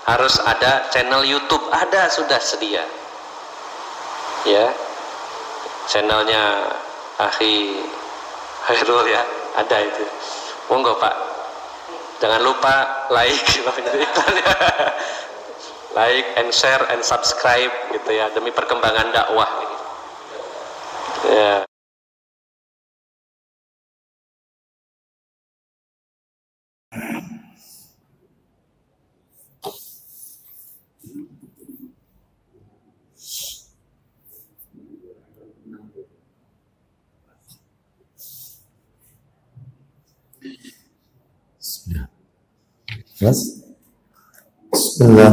harus ada channel YouTube, ada sudah sedia ya, channelnya Akhi Hairul ya, ada itu. Monggo Pak, jangan lupa like like and share and subscribe gitu ya, demi perkembangan dakwah gitu. Ya. Bismillah.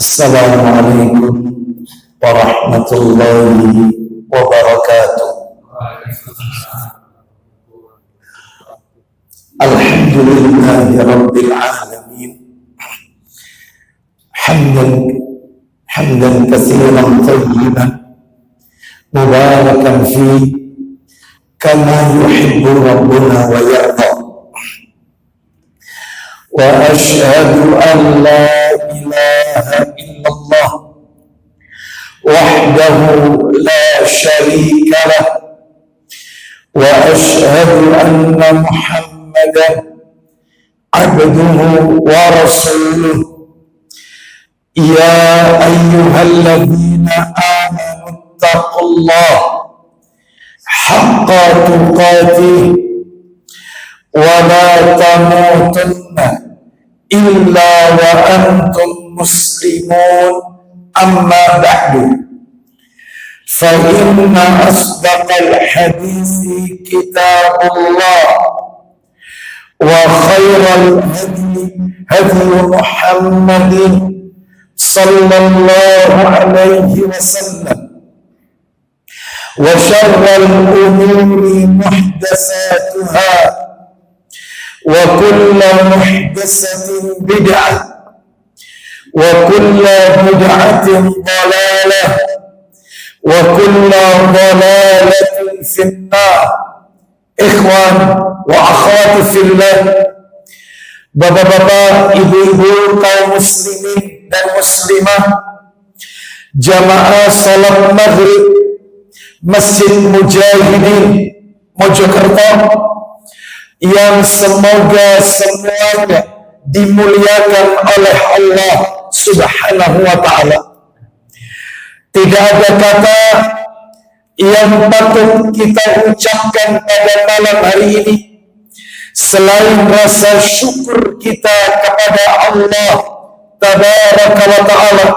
Assalamualaikum warahmatullahi wabarakatuh. Alhamdulillahi rabbil alamin. Hamdan katsiran tayyiban mubarakan fi kama yuhibbu rabbuna wa yarda. Wa ashhadu an la ilaha illallah wahdahu la syarika lah, wa ashhadu anna Muhammadan abduhu wa rasuluh. Ya ayyuhalladzina amanu taqullaha haqqa tuqatih wa la tamutunna illa wa antum muslimun, amma ba'du. Fa inna asdaqal hadisi kitabullah wa khairal hadi Muhammadin sallallahu alaihi wasallam, wa syarral umuri muhdatsatuha wa kullu muhdatsatin bid'ah wa kullu bid'atin dhalalah wa kullu dhalalatin finnar. Ikhwan wa akhwati fillah, bapak-bapak, ibu-ibu, kaum muslimin dan muslimah, jamaah salat maghrib Masjid Mujahidin Mojokerto yang semoga semuanya dimuliakan oleh Allah Subhanahu wa ta'ala. Tidak ada kata yang patut kita ucapkan pada malam hari ini selain rasa syukur kita kepada Allah Tabaraka wa ta'ala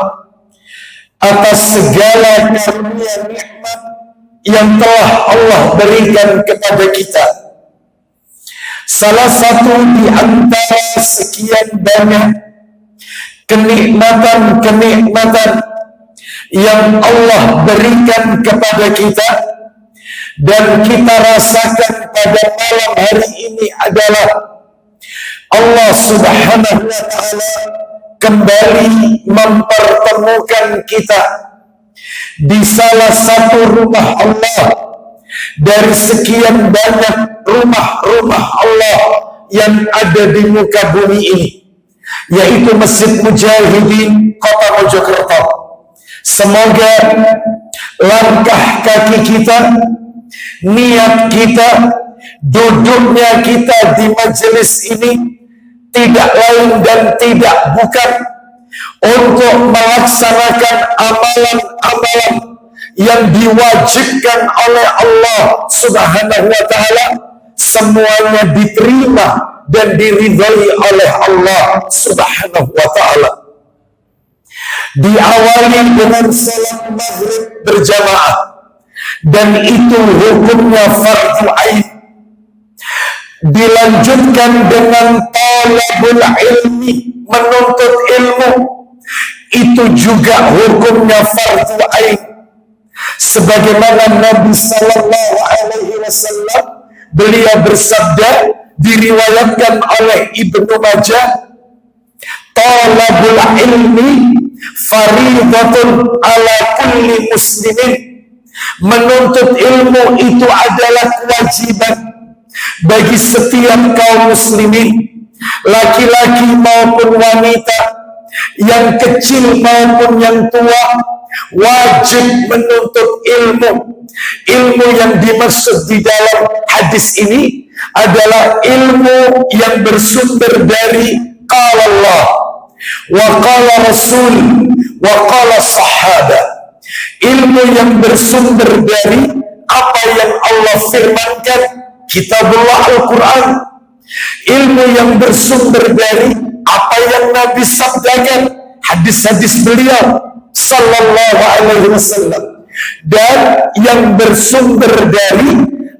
atas segala karunia nikmat yang telah Allah berikan kepada kita. Salah satu di antara sekian banyak kenikmatan-kenikmatan yang Allah berikan kepada kita dan kita rasakan pada malam hari ini adalah Allah Subhanahu wa ta'ala kembali mempertemukan kita di salah satu rumah Allah dari sekian banyak rumah-rumah Allah yang ada di muka bumi ini, yaitu Masjid Mujahidin Kota Mojokerto. Semoga langkah kaki kita, niat kita, duduknya kita di majelis ini tidak lain dan tidak bukan untuk melaksanakan amalan-amalan yang diwajibkan oleh Allah Subhanahu wa ta'ala, semuanya diterima dan diridhai oleh Allah Subhanahu wa ta'ala. Diawali dengan salat maghrib berjamaah, dan itu hukumnya fardu ain. Dilanjutkan dengan talabul ilmi, menuntut ilmu, itu juga hukumnya fardu ain. Sebagaimana Nabi sallallahu alaihi wasallam, beliau bersabda, diriwayatkan oleh Ibnu Majah, talabul ilmi faridatun ala kulli muslimin. Menuntut ilmu itu adalah kewajiban bagi setiap kaum muslimin, laki-laki maupun wanita, yang kecil maupun yang tua, wajib menuntut ilmu. Ilmu yang dimaksud di dalam hadis ini adalah ilmu yang bersumber dari qala Allah wa qala Rasul wa qala sahabat. Ilmu yang bersumber dari apa yang Allah firmankan, kitabullah Al-Quran. Ilmu yang bersumber dari apa yang Nabi sabdakan, hadis-hadis beliau sallallahu alaihi wasallam. Dan yang bersumber dari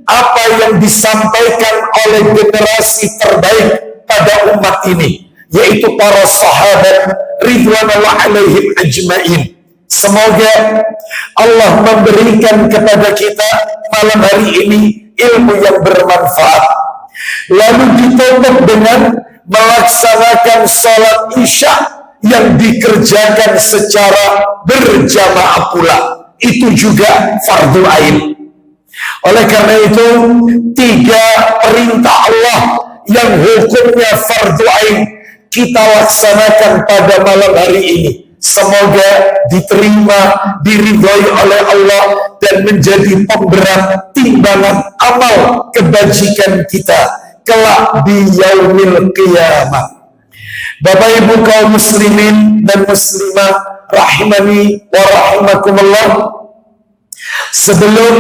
apa yang disampaikan oleh generasi terbaik pada umat ini, yaitu para sahabat ridwanullah alaihim ajmain. Semoga Allah memberikan kepada kita malam hari ini ilmu yang bermanfaat. Lalu ditutup dengan melaksanakan sholat isya yang dikerjakan secara berjamaah pula. Itu juga fardu ain. Oleh karena itu, 3 perintah Allah yang hukumnya fardu ain kita laksanakan pada malam hari ini. Semoga diterima, diridhoi oleh Allah dan menjadi pemberat timbangan amal kebajikan kita kelak di yaumil qiyamah. Bapak Ibu kaum muslimin dan muslimah rahimani wa rahimakumullah, sebelum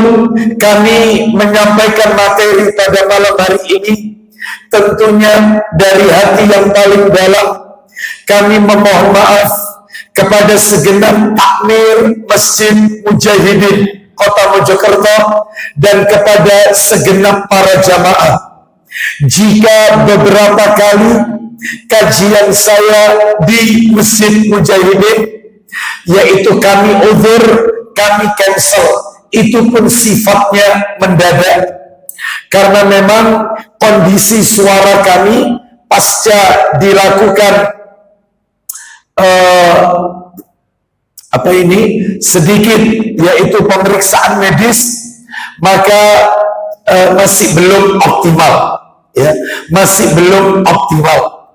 kami menyampaikan materi pada malam hari ini, tentunya dari hati yang paling dalam kami memohon maaf kepada segenap takmir Masjid Mujahidin Kota Mojokerto dan kepada segenap para jamaah. Jika beberapa kali kajian saya di Masjid Mujahidin, yaitu kami uzur, kami cancel, itu pun sifatnya mendadak, karena memang kondisi suara kami pasca dilakukan sedikit, yaitu pemeriksaan medis, maka masih belum optimal, ya, masih belum optimal.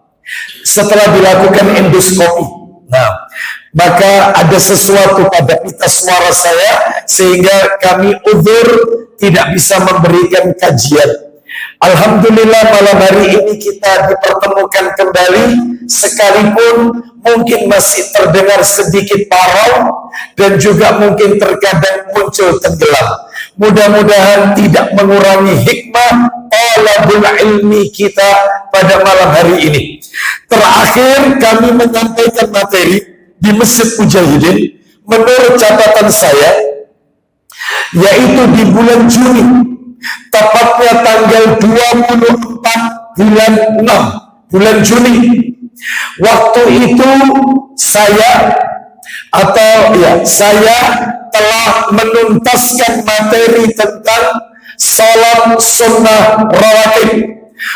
Setelah dilakukan endoskopi, nah, maka ada sesuatu pada pita suara saya sehingga kami uzur tidak bisa memberikan kajian. Alhamdulillah malam hari ini kita dipertemukan kembali, sekalipun mungkin masih terdengar sedikit parau dan juga mungkin terkadang muncul tenggelam. Mudah-mudahan tidak mengurangi hikmah talabul ilmi kita pada malam hari ini. Terakhir kami menyampaikan materi di Masjid Mujahidin, menurut catatan saya, yaitu di bulan Juni, tepatnya tanggal 24 bulan 6 bulan Juni. Waktu itu saya telah menuntaskan materi tentang salat sunnah rawatib,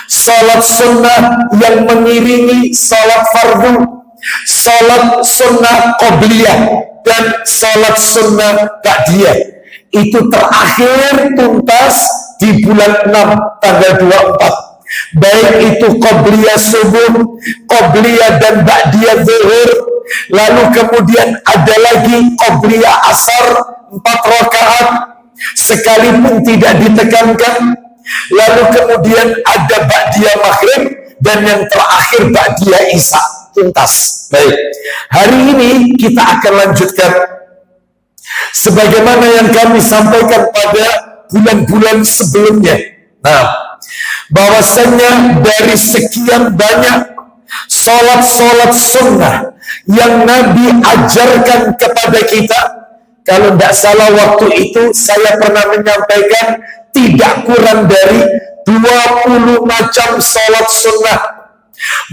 salat sunnah yang mengiringi salat fardu, salat sunnah qobliyah, dan salat sunnah ba'diyah. Itu terakhir tuntas di bulan 6 tanggal 24. Baik itu qobliyah subuh, qobliyah dan ba'diyah zuhur, lalu kemudian ada lagi qobliyah asar 4 rakaat sekalipun tidak ditekankan, lalu kemudian ada ba'diyah maghrib, dan yang terakhir ba'diyah isya, tuntas. Baik, hari ini kita akan lanjutkan sebagaimana yang kami sampaikan pada bulan-bulan sebelumnya. Nah, bahwasanya dari sekian banyak salat-salat sunnah yang Nabi ajarkan kepada kita, kalau tidak salah waktu itu saya pernah menyampaikan tidak kurang dari 20 macam salat sunnah,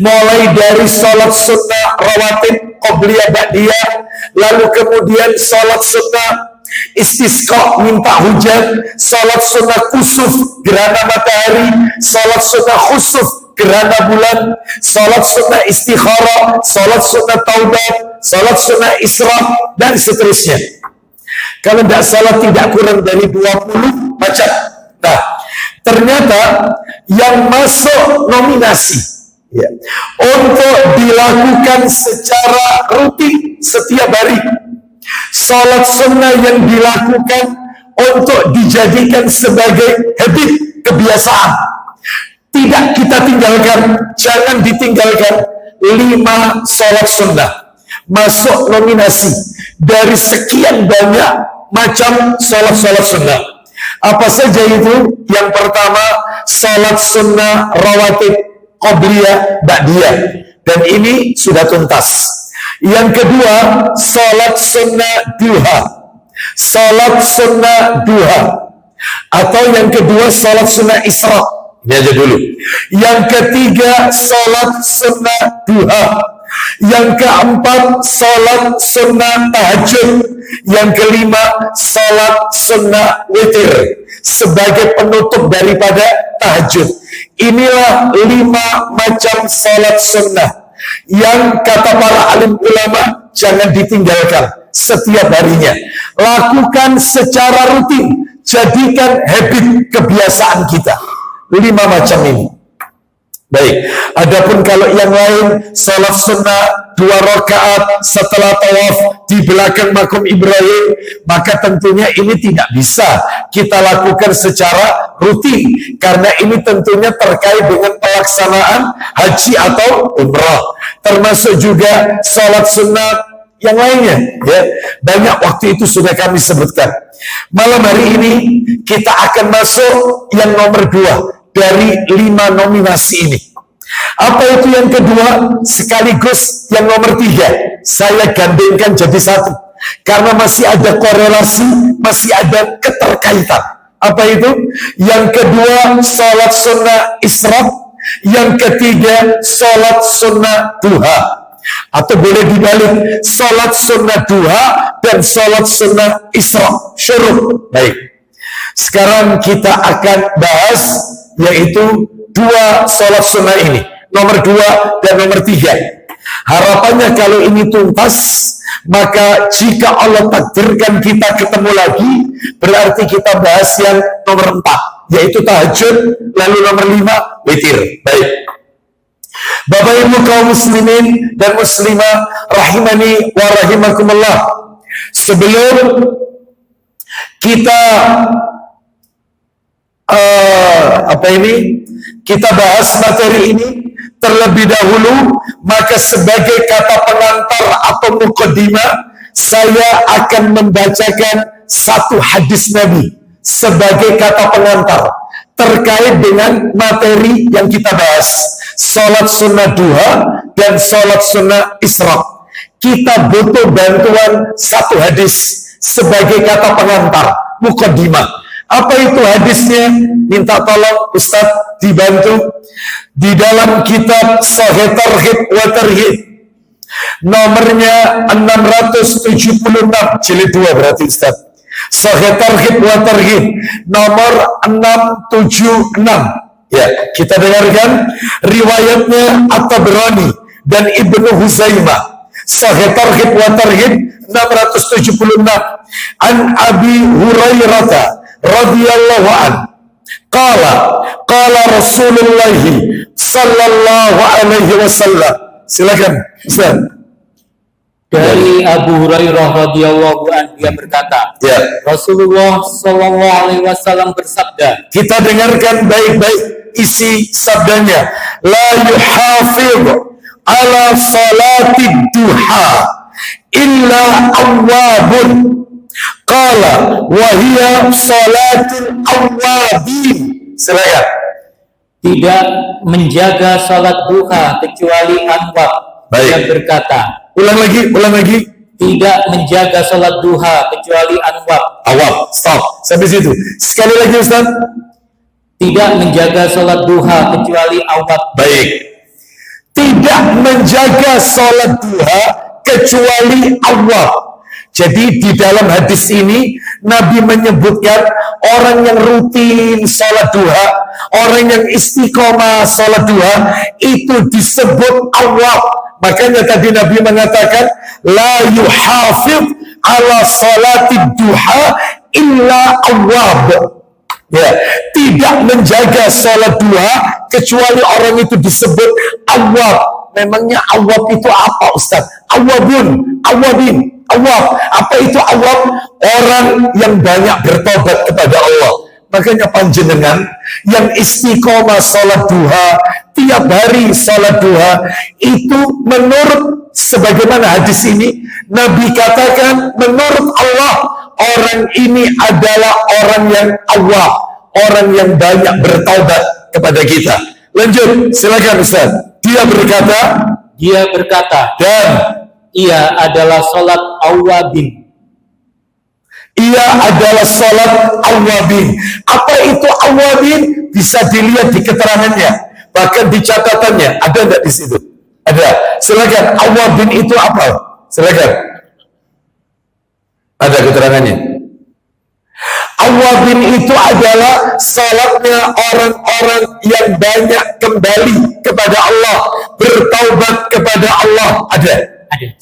mulai dari salat sunnah rawatib, qobliyah, ba'diyah, lalu kemudian salat sunnah istisqa, minta hujan, salat sunnah kusuf, gerhana matahari, salat sunnah khusuf, gerhana bulan, salat sunnah istikharah, salat sunnah taubat, salat sunnah isra, dan seterusnya. Kalau tidak salah tidak kurang dari 20 macam. Nah, ternyata yang masuk nominasi Ya. Untuk dilakukan secara rutin setiap hari. Salat sunnah yang dilakukan untuk dijadikan sebagai habit, kebiasaan. Tidak kita tinggalkan, jangan ditinggalkan 5 salat sunnah. Masuk nominasi dari sekian banyak macam salat-salat sunnah. Apa saja itu? Yang pertama, salat sunnah rawatib, qobliyah, ba'diyah. Dan ini sudah tuntas. Yang kedua, salat sunnah duha. Salat sunnah duha. Atau yang kedua, salat sunnah isra. Ini aja dulu. Yang ketiga, salat sunnah duha. Yang keempat, salat sunnah tahajud. Yang kelima, salat sunnah witir sebagai penutup daripada tahajud. Inilah 5 macam salat sunnah yang kata para alim ulama jangan ditinggalkan setiap harinya. Lakukan secara rutin, jadikan habit, kebiasaan kita. 5 macam ini. Baik, adapun kalau yang lain, salat sunnah 2 rakaat setelah tawaf di belakang makam Ibrahim, maka tentunya ini tidak bisa kita lakukan secara rutin, karena ini tentunya terkait dengan pelaksanaan haji atau umrah. Termasuk juga salat sunnah yang lainnya, ya. Banyak waktu itu sudah kami sebutkan. Malam hari ini kita akan masuk yang nomor 2 dari 5 nominasi ini. Apa itu yang kedua? Sekaligus yang nomor 3 saya gandengkan jadi 1, karena masih ada korelasi, masih ada keterkaitan. Apa itu? Yang kedua, salat sunnah isra. Yang ketiga, salat sunnah duha. Atau boleh dibalik, salat sunnah duha dan salat sunnah isra. Syuruh. Baik. Sekarang kita akan bahas yaitu 2 salat sunnah ini, nomor 2 dan nomor 3. Harapannya kalau ini tuntas, maka jika Allah takdirkan kita ketemu lagi, berarti kita bahas yang nomor 4, yaitu tahajud, lalu nomor 5 witir. Baik, Bapak Ibu kaum muslimin dan muslimah rahimani wa rahimakumullah, sebelum kita kita bahas materi ini terlebih dahulu, maka sebagai kata pengantar atau muqaddimah, saya akan membacakan 1 hadis Nabi sebagai kata pengantar terkait dengan materi yang kita bahas, salat sunnah duha dan salat sunnah isra. Kita butuh bantuan 1 hadis sebagai kata pengantar, muqaddimah. Apa itu hadisnya? Minta tolong Ustadz dibantu. Di dalam kitab Sahih Targhib wa Tarhib, nomornya 676, jilid 2 berarti Ustadz. Sahih Targhib wa Tarhib nomor 676. Ya, kita dengarkan riwayatnya At-Tabrani dan Ibnu Huzaimah. Sahih Targhib wa Tarhib 676. An Abi Hurairah radhiyallahu an qala Rasulullah sallallahu alaihi wasallam. Silakan Ustaz. Dari Abu Hurairah radhiyallahu an, dia berkata, Ya. Rasulullah sallallahu alaihi wasallam bersabda. Kita dengarkan baik-baik isi sabdanya. La yuhafidh ala salati duha illa awwabun. Qala wahiyya salatul awwabin. Silakan. Tidak menjaga salat duha kecuali awwab. Baik. Dia berkata, Ulang lagi. tidak menjaga salat duha kecuali awwab. Awal, stop. Sampai situ. Sekali lagi Ustaz. Tidak menjaga salat duha kecuali awwab. Baik. Tidak menjaga salat duha kecuali awal. Jadi di dalam hadis ini Nabi menyebutkan orang yang rutin salat duha, orang yang istiqomah salat duha, itu disebut awwab. Makanya tadi Nabi mengatakan la yuhafidh ala salati duha illa awwab. Ya, tidak menjaga sholat duha kecuali orang itu disebut awab. Memangnya awab itu apa, Ustaz? Awabun, awabin, awab. Apa itu awab? Orang yang banyak bertobat kepada Allah. Makanya panjenengan yang istiqomah sholat duha, tiap hari sholat duha, itu menurut sebagaimana hadis ini, Nabi katakan menurut Allah, orang ini adalah orang yang awab, orang yang banyak bertaubat kepada kita. Lanjut, silakan Ustaz. Dia berkata, dan ia adalah sholat awabin. Ia adalah sholat awabin. Apa itu awabin? Bisa dilihat di keterangannya, bahkan di catatannya. Ada nggak di situ? Ada. Silakan. Awabin itu apa? Silakan. Ada keterangannya. Awabin itu adalah salatnya orang-orang yang banyak kembali kepada Allah, bertaubat kepada Allah. Ada.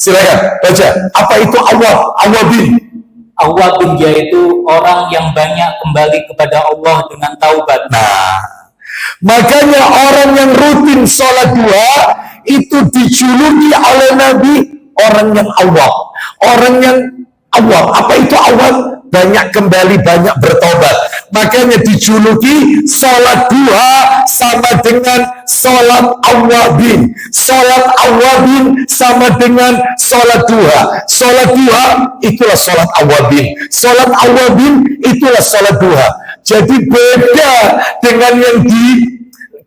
Silakan baca. Apa itu awabin? Awabin yaitu orang yang banyak kembali kepada Allah dengan taubat. Nah, makanya orang yang rutin sholat duha itu dijuluki oleh Nabi orang yang awab. Orang yang awab. Apa itu awab? Banyak kembali, banyak bertobat. Makanya dijuluki sholat duha sama dengan sholat awabin. Sholat awabin sama dengan sholat duha. Sholat duha itulah sholat awabin. Sholat awabin itulah sholat duha. Jadi beda dengan yang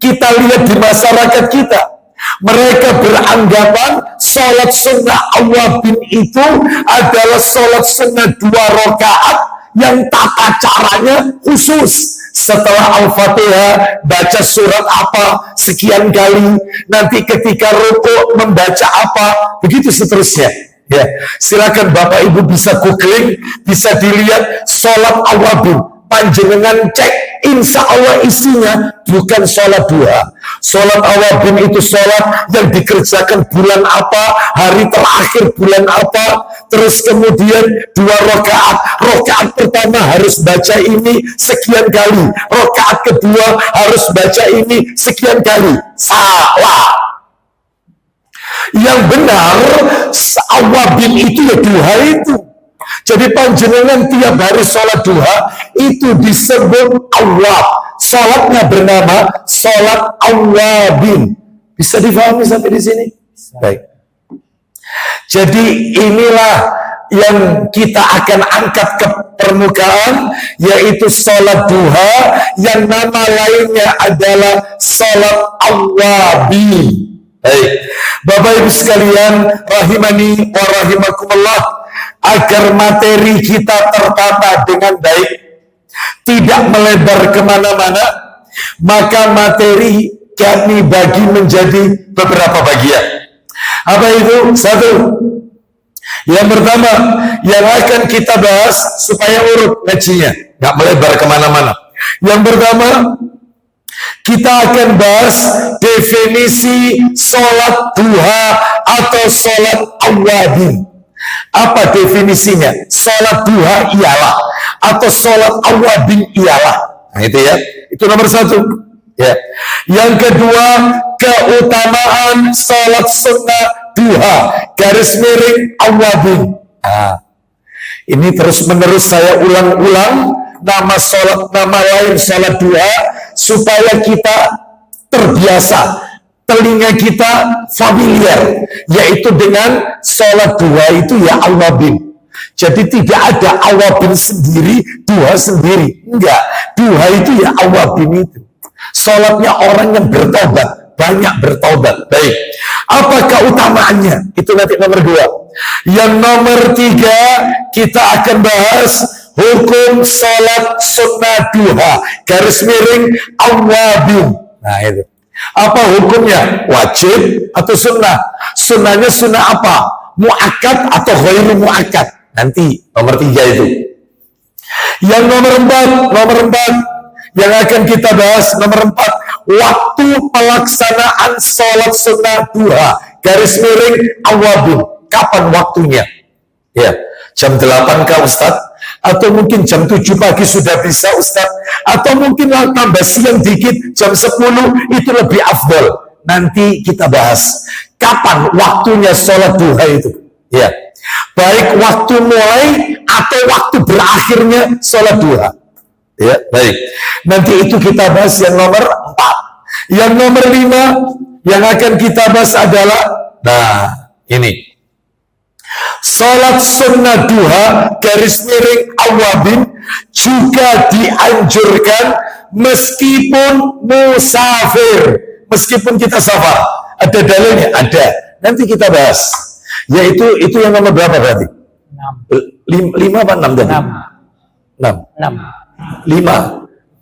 kita lihat di masyarakat kita. Mereka beranggapan sholat sunnah awabin itu adalah sholat sunnah 2 rakaat yang tata caranya khusus. Setelah Al-Fatihah baca surat apa sekian kali, nanti ketika rukuk membaca apa, begitu seterusnya. Ya, silakan Bapak Ibu bisa googling, bisa dilihat sholat awabin. Panjenengan cek, insya Allah isinya bukan sholat duha. Sholat awabin itu sholat yang dikerjakan bulan apa, hari terakhir bulan apa, terus kemudian 2 rakaat. Rakaat pertama harus baca ini sekian kali, rakaat kedua harus baca ini sekian kali. Salah. Yang benar awabin itu ya duha itu. Jadi panjenengan tiap hari sholat duha itu disebut awab. Sholatnya bernama sholat awabin. Bisa difahami sampai di sini? Baik. Jadi inilah yang kita akan angkat ke permukaan, yaitu sholat duha yang nama lainnya adalah sholat awabin. Baik. Bapak Ibu sekalian, rahimani wa rahimakumullah, agar materi kita tertata dengan baik, tidak melebar kemana-mana, maka materi kami bagi menjadi beberapa bagian. Apa itu? 1. Yang pertama, yang akan kita bahas supaya urut ngajinya, nggak melebar kemana-mana. Yang pertama, kita akan bahas definisi sholat duha atau sholat awabin. Apa definisinya? Sholat duha ialah, atau sholat awabin ialah. Nah itu ya, itu nomor 1. Ya. Yang kedua, keutamaan sholat sunnah duha, garis miring awabin. Nah, ini terus menerus saya ulang-ulang nama lain sholat duha supaya kita terbiasa, telinga kita familiar, yaitu dengan sholat duha itu ya awabin. Jadi tidak ada awabin sendiri, duha sendiri. Enggak, duha itu ya awabin itu. Sholatnya orang yang bertobat, banyak bertobat. Baik, apa keutamaannya? Itu nanti nomor 2. Yang nomor 3, kita akan bahas hukum sholat sunnah duha, garis miring awabin. Nah itu. Apa hukumnya? Wajib atau sunnah? Sunnahnya sunnah apa? Mu'akkad atau ghairu mu'akkad? Nanti nomor 3 itu. Yang nomor 4 yang akan kita bahas, nomor 4, waktu pelaksanaan sholat sunnah duha, garis miring awabin. Kapan waktunya? Ya, jam 8 kah Ustaz? Atau mungkin jam 7 pagi sudah bisa Ustaz, atau mungkin tambah siang dikit jam 10 itu lebih afdol. Nanti kita bahas kapan waktunya sholat duha itu, ya, baik waktu mulai atau waktu berakhirnya sholat duha, ya. Baik, nanti itu kita bahas yang nomor 4. Yang nomor 5 yang akan kita bahas adalah, nah ini, sholat sunnah duha garis miring awabin juga dianjurkan meskipun musafir, meskipun kita safar. Ada dalilnya? Ada. Nanti kita bahas. Yaitu itu yang nomor berapa berarti? 5 apa 6 tadi? 6.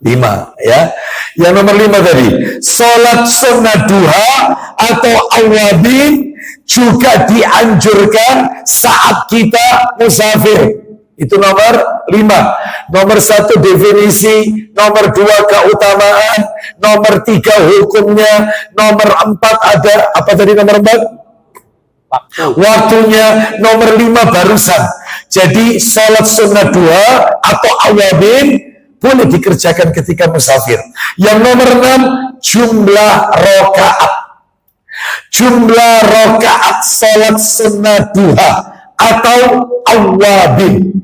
5 ya. Yang nomor 5 tadi, sholat sunnah duha atau awabin juga dianjurkan saat kita musafir. Itu nomor 5. Nomor 1 definisi, nomor 2 keutamaan, nomor 3 hukumnya, nomor 4 ada apa tadi nomor 4? Waktunya, nomor 5 barusan. Jadi sholat sunnah duha atau awabin boleh dikerjakan ketika musafir. Yang nomor 6 jumlah rokaat. Jumlah rokaat sholat sunnah duha atau awabin.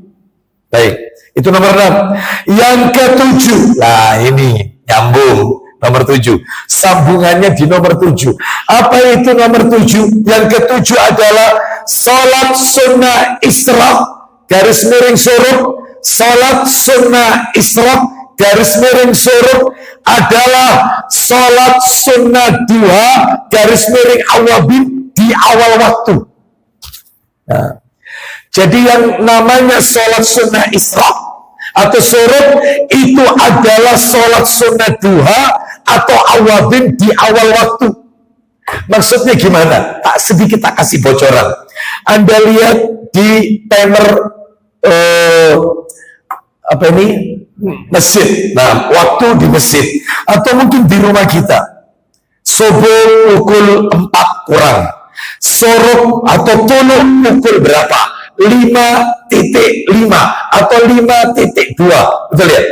Baik, itu nomor 6. Yang ke-7, nah ini nyambung. Nomor 7, sambungannya di nomor 7. Apa itu nomor 7? Yang ke-7 adalah sholat sunnah isyraq garis miring syuruk. Sholat sunnah isyraq garis miring syuruk adalah sholat sunnah duha garis miring awabin di awal waktu. Nah, jadi yang namanya sholat sunnah isyraq atau syuruk itu adalah sholat sunnah duha atau awabin di awal waktu. Maksudnya gimana? Sedikit tak kasih bocoran. Anda lihat di timer apa ini? Masjid. Nah, waktu di masjid atau mungkin di rumah kita. Subuh pukul 4 kurang. Sorok atau tuluk pukul berapa? 5.5 atau 5.2. Betul ya?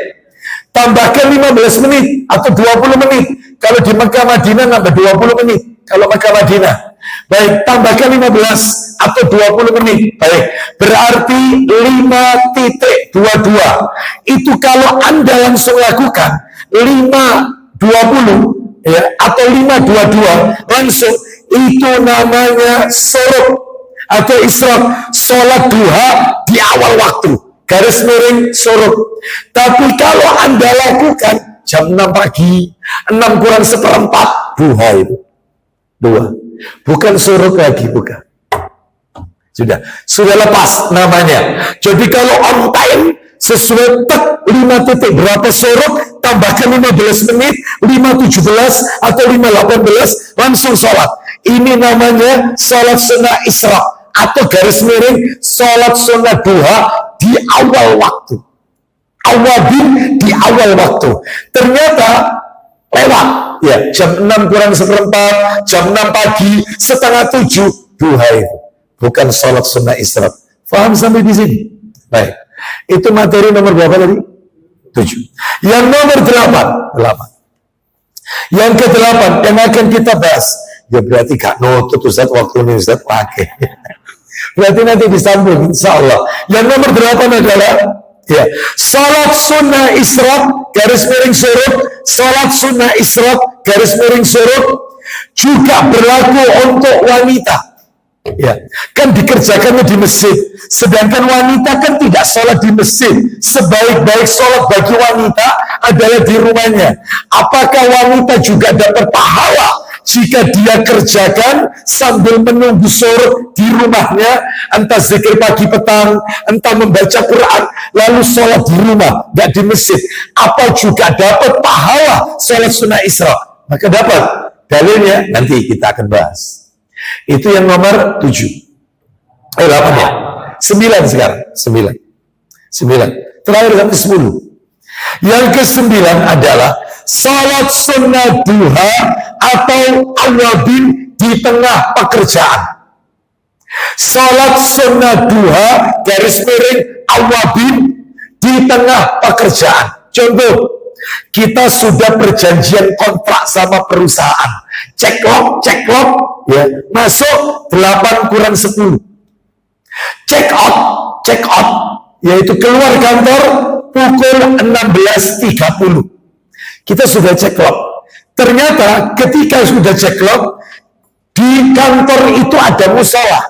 Tambahkan 15 menit atau 20 menit. Kalau di Mekah Madinah nambah 20 menit. Kalau Mekah Madinah. Baik, tambahkan 15 atau 20 menit. Baik, berarti 5.22. Itu kalau Anda langsung lakukan 5.20 ya, atau 5.22 langsung, itu namanya syuruk atau isyraq, sholat duha di awal waktu, garis miring syuruk. Tapi kalau Anda lakukan jam 6 pagi, 6 kurang seperempat, duha itu. Duha. Bukan syuruk lagi, bukan. Sudah lepas namanya. Jadi kalau on time, sesuai tek 5 titik berapa syuruk, tambahkan 15 menit, 5.17 atau 5.18, langsung sholat. Ini namanya sholat sunnah isyraq atau garis miring sholat sunnah duha di awal waktu. Awabin di awal waktu. Ternyata lewat ya, jam 6 kurang seperempat, jam 6 pagi, setengah 7 duha itu. Bukan sholat sunnah isyraq. Faham sampai di sini? Baik. Itu materi nomor berapa tadi? 7. Yang nomor 8. Yang ke-8 yang akan kita bahas. Ya berarti gak nutut Ustaz, waktu ini Ustaz pakai. Berarti nanti disambung insya Allah. Yang nomor 8 adalah ya, sholat sunnah isyraq garis miring syuruk. Sholat sunnah isyraq garis miring syuruk juga berlaku untuk wanita. Ya, kan dikerjakannya di masjid. Sedangkan wanita kan tidak sholat di masjid. Sebaik-baik sholat bagi wanita adalah di rumahnya. Apakah wanita juga dapat pahala jika dia kerjakan sambil menunggu sore di rumahnya, entah zikir pagi petang, entah membaca Quran, lalu sholat di rumah, nggak di masjid? Apa juga dapat pahala sholat sunnah isyraq? Maka dapat. Dalilnya nanti kita akan bahas. Itu yang nomor 7. 8 ya? 9 sekarang. 9. Terakhir sampai 10. Yang ke-9 adalah salat sunnah duha atau awabin di tengah pekerjaan. Salat sunnah duha garis miring awabin di tengah pekerjaan. Contoh, kita sudah perjanjian kontrak sama perusahaan. Ceklok, ya, masuk 8 kurang 10. Check out, yaitu keluar kantor pukul 16.30. Kita sudah ceklok. Ternyata ketika sudah ceklok, di kantor itu ada musola.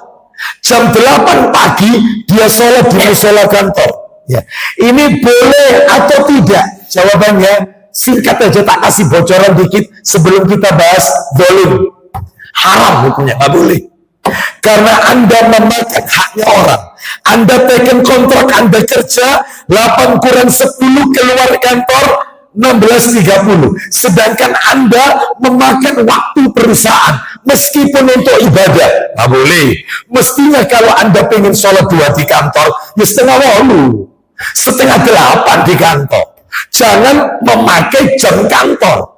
Jam 8 pagi dia sholat di musola kantor. Ya. Ini boleh atau tidak? Jawabannya singkat aja, tak kasih bocoran dikit sebelum kita bahas dolim. Haram hukumnya, nggak boleh. Karena Anda memakan haknya orang. Anda taken kontrak, Anda kerja 8 kurang 10 keluar kantor 16.30. Sedangkan Anda memakan waktu perusahaan meskipun untuk ibadah. Nggak boleh. Mestinya kalau Anda pengen sholat 2 di kantor, ya setengah 8, setengah 8 di kantor. Jangan memakai jam kantor.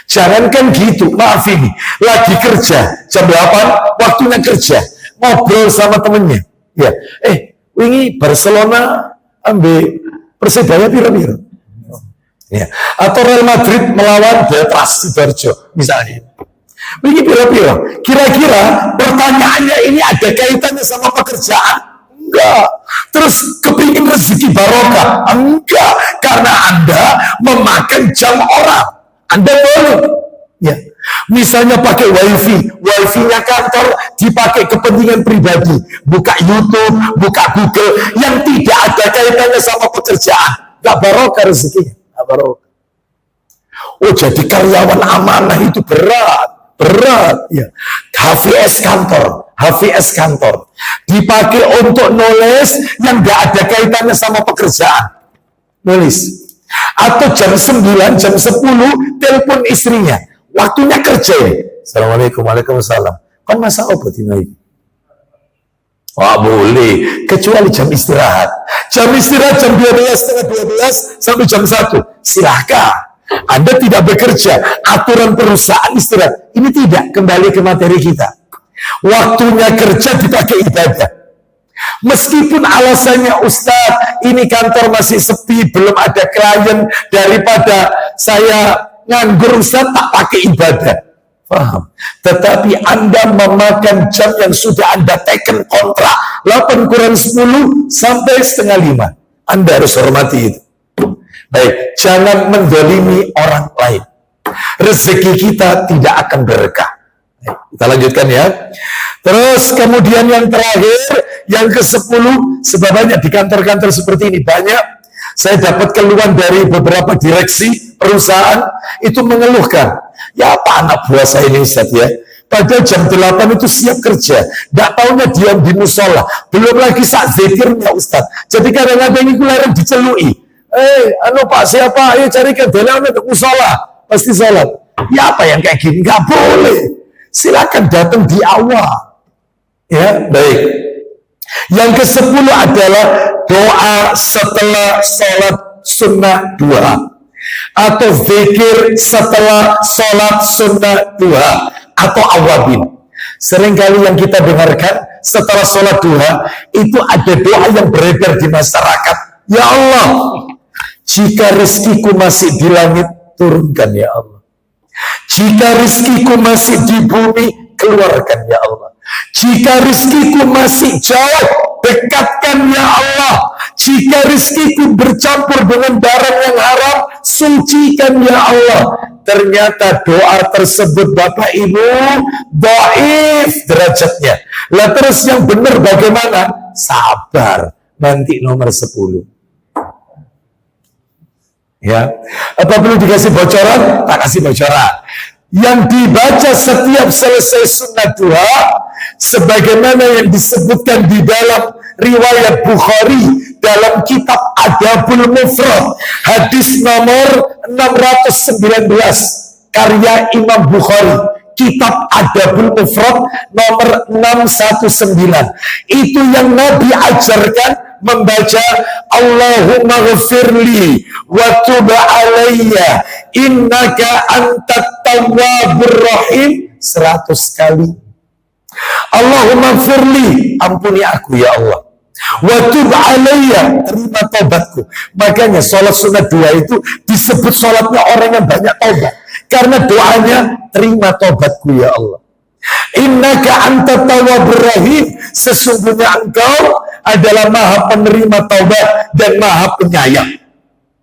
Jangan kan gitu, maaf ini lagi kerja jam 8, waktunya kerja, ngobrol sama temennya, ya, wingi Barcelona ambil Persebaya piro-piro, ya, atau Real Madrid melawan Deltas Sidoarjo misalnya, wingi piro-piro, kira-kira pertanyaannya ini ada kaitannya sama pekerjaan? Enggak. Terus kepingin rezeki barokah? Enggak, karena Anda memakan jam orang. Anda boleh, ya. Misalnya pakai wifi-nya kantor dipakai kepentingan pribadi, buka YouTube, buka Google yang tidak ada kaitannya sama pekerjaan, nggak barokah rezekinya, nggak barokah. Oh, jadi karyawan amanah itu berat, ya. HVS kantor dipakai untuk nulis yang nggak ada kaitannya sama pekerjaan, nulis. Atau jam 9, jam 10 telepon istrinya, waktunya kerja. Assalamualaikum, waalaikumsalam. Kan masa apa ini? Wah, boleh, kecuali jam istirahat. Jam istirahat jam 12, setengah 12 sampai jam 1. Silahkan. Anda tidak bekerja, aturan perusahaan istirahat. Ini tidak, kembali ke materi kita. Waktunya kerja dipakai ibadah. Meskipun alasannya Ustadz, ini kantor masih sepi, belum ada klien, daripada saya nganggur Ustadz tak pakai ibadah. Paham? Tetapi Anda memakan jam yang sudah Anda taken kontrak 8 kurang 10 sampai setengah 5. Anda harus hormati itu. Baik, jangan mendolimi orang lain. Rezeki kita tidak akan berkah. Baik, kita lanjutkan ya. Terus kemudian yang terakhir, yang ke-10, sebabnya di kantor-kantor seperti ini banyak, saya dapat keluhan dari beberapa direksi perusahaan, itu mengeluhkan, ya apa anak buah saya ini Ustaz ya, pada jam 8 itu siap kerja, gak taunya diam di musola, belum lagi saat zikirnya Ustaz, jadi kadang-kadang itu larang dicelui, Pak siapa, ayo carikan dalam untuk musola, pasti sholat, ya apa yang kayak gini, gak boleh, silakan datang di awal. Ya, baik. Yang ke-10 adalah doa setelah sholat sunnah duha, atau zikir setelah sholat sunnah duha, atau awabin. Seringkali yang kita dengarkan setelah sholat duha itu ada doa yang beredar di masyarakat. Ya Allah, jika rezekiku masih di langit, turunkan ya Allah. Jika rezekiku masih di bumi, keluarkan ya Allah. Jika rezekiku masih jauh, dekatkan ya Allah. Jika rezekiku bercampur dengan barang yang haram, sucikan ya Allah. Ternyata doa tersebut Bapak Ibu dhaif derajatnya. Lah terus yang benar bagaimana? Sabar, nanti nomor 10. Ya, apa perlu dikasih bocoran? Tak kasih bocoran. Yang dibaca setiap selesai sunnah duha, sebagaimana yang disebutkan di dalam riwayat Bukhari dalam kitab Adabul Mufrad, hadis nomor 619, karya Imam Bukhari, kitab Adabul Mufrad nomor 619. Itu yang Nabi ajarkan, membaca Allahumma ghafirli wa tub alayya innaka antat tawwabur rahim 100 kali. Allahumma ghafirli, ampuni aku ya Allah, Wa tub alayya, terima taubatku. Makanya sholat sunat duha itu disebut sholatnya orang yang banyak taubat. Karena doanya, terima taubatku ya Allah. Innaka anta tawwabur rahim, sesungguhnya engkau adalah maha penerima taubat dan maha penyayang.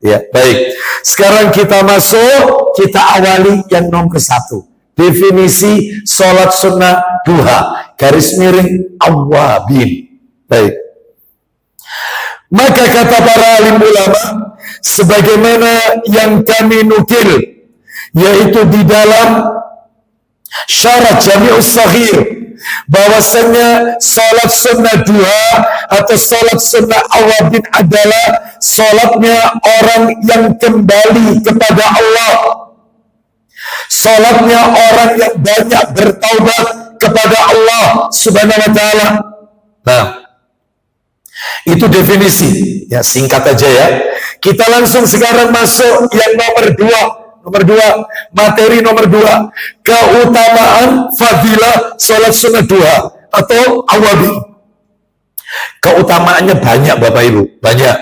Ya, baik. Sekarang kita masuk, kita awali yang nomor 1. Definisi sholat sunnah duha, garis miring awwabin. Baik. Maka kata para alim ulama, sebagaimana yang kami nukil, yaitu di dalam Syarah Jami'us Saghir, bahwasanya salat sunnah duha atau salat sunnah awabin adalah salatnya orang yang kembali kepada Allah, salatnya orang yang banyak bertaubat kepada Allah Subhanahu wa taala. Nah, itu definisi ya, singkat aja ya. Kita langsung sekarang masuk yang nomor 2. Nomor 2, materi nomor 2, keutamaan fadilah sholat sunnah duha atau awabi. Keutamaannya banyak Bapak Ibu, banyak.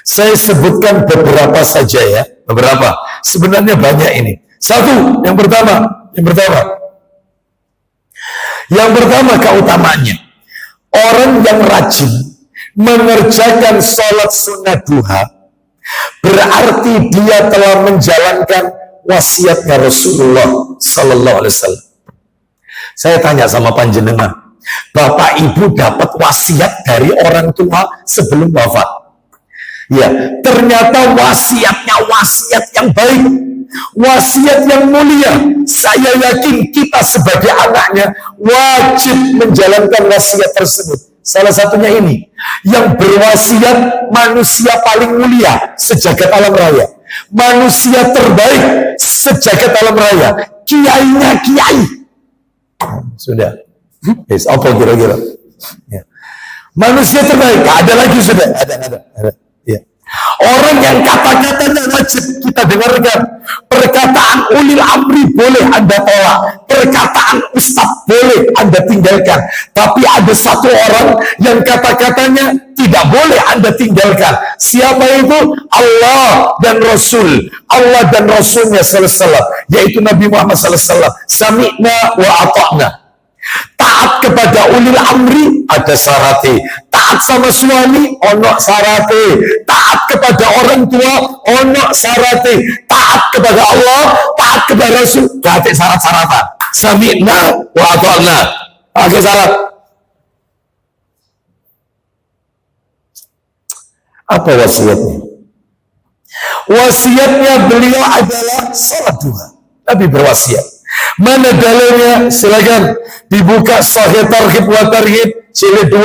Saya sebutkan beberapa saja ya, beberapa. Sebenarnya banyak ini. Satu, yang pertama keutamaannya, orang yang rajin mengerjakan sholat sunnah duha berarti dia telah menjalankan wasiatnya Rasulullah Sallallahu Alaihi Wasallam. Saya tanya sama panjenengan, Bapak Ibu dapat wasiat dari orang tua sebelum wafat? Ya, ternyata wasiatnya wasiat yang baik, wasiat yang mulia. Saya yakin kita sebagai anaknya wajib menjalankan wasiat tersebut. Salah satunya ini, yang berwasiat manusia paling mulia sejagat alam raya, manusia terbaik sejagat alam raya, kiainya kiai. Sudah, apa kira-kira? Ya. Manusia terbaik, ada lagi sudah, ada. Ya. Orang yang kata-katanya wajib kita dengarkan. Perkataan ulil amri boleh Anda tolak, perkataan ustaz boleh Anda tinggalkan, tapi ada satu orang yang kata-katanya tidak boleh Anda tinggalkan. Siapa itu? Allah dan Rasul, Allah dan Rasulnya sallallahu alaihi wasallam, yaitu Nabi Muhammad sallallahu alaihi wasallam. Sami'na wa ata'na. Taat kepada ulil amri ada syaratnya. Taat sama suami ono syaratnya. Taat kepada orang tua ono syaratnya. Taat kepada Allah, taat kepada Rasul gak ada syarat-syaratan. Sami'na wa ata'na. Ada syarat. Apa wasiatnya? Wasiatnya beliau adalah salat duha. Nabi berwasiat. Mana dalilnya? Silakan dibuka Sahih Targhib wa Tarhib jilid 2,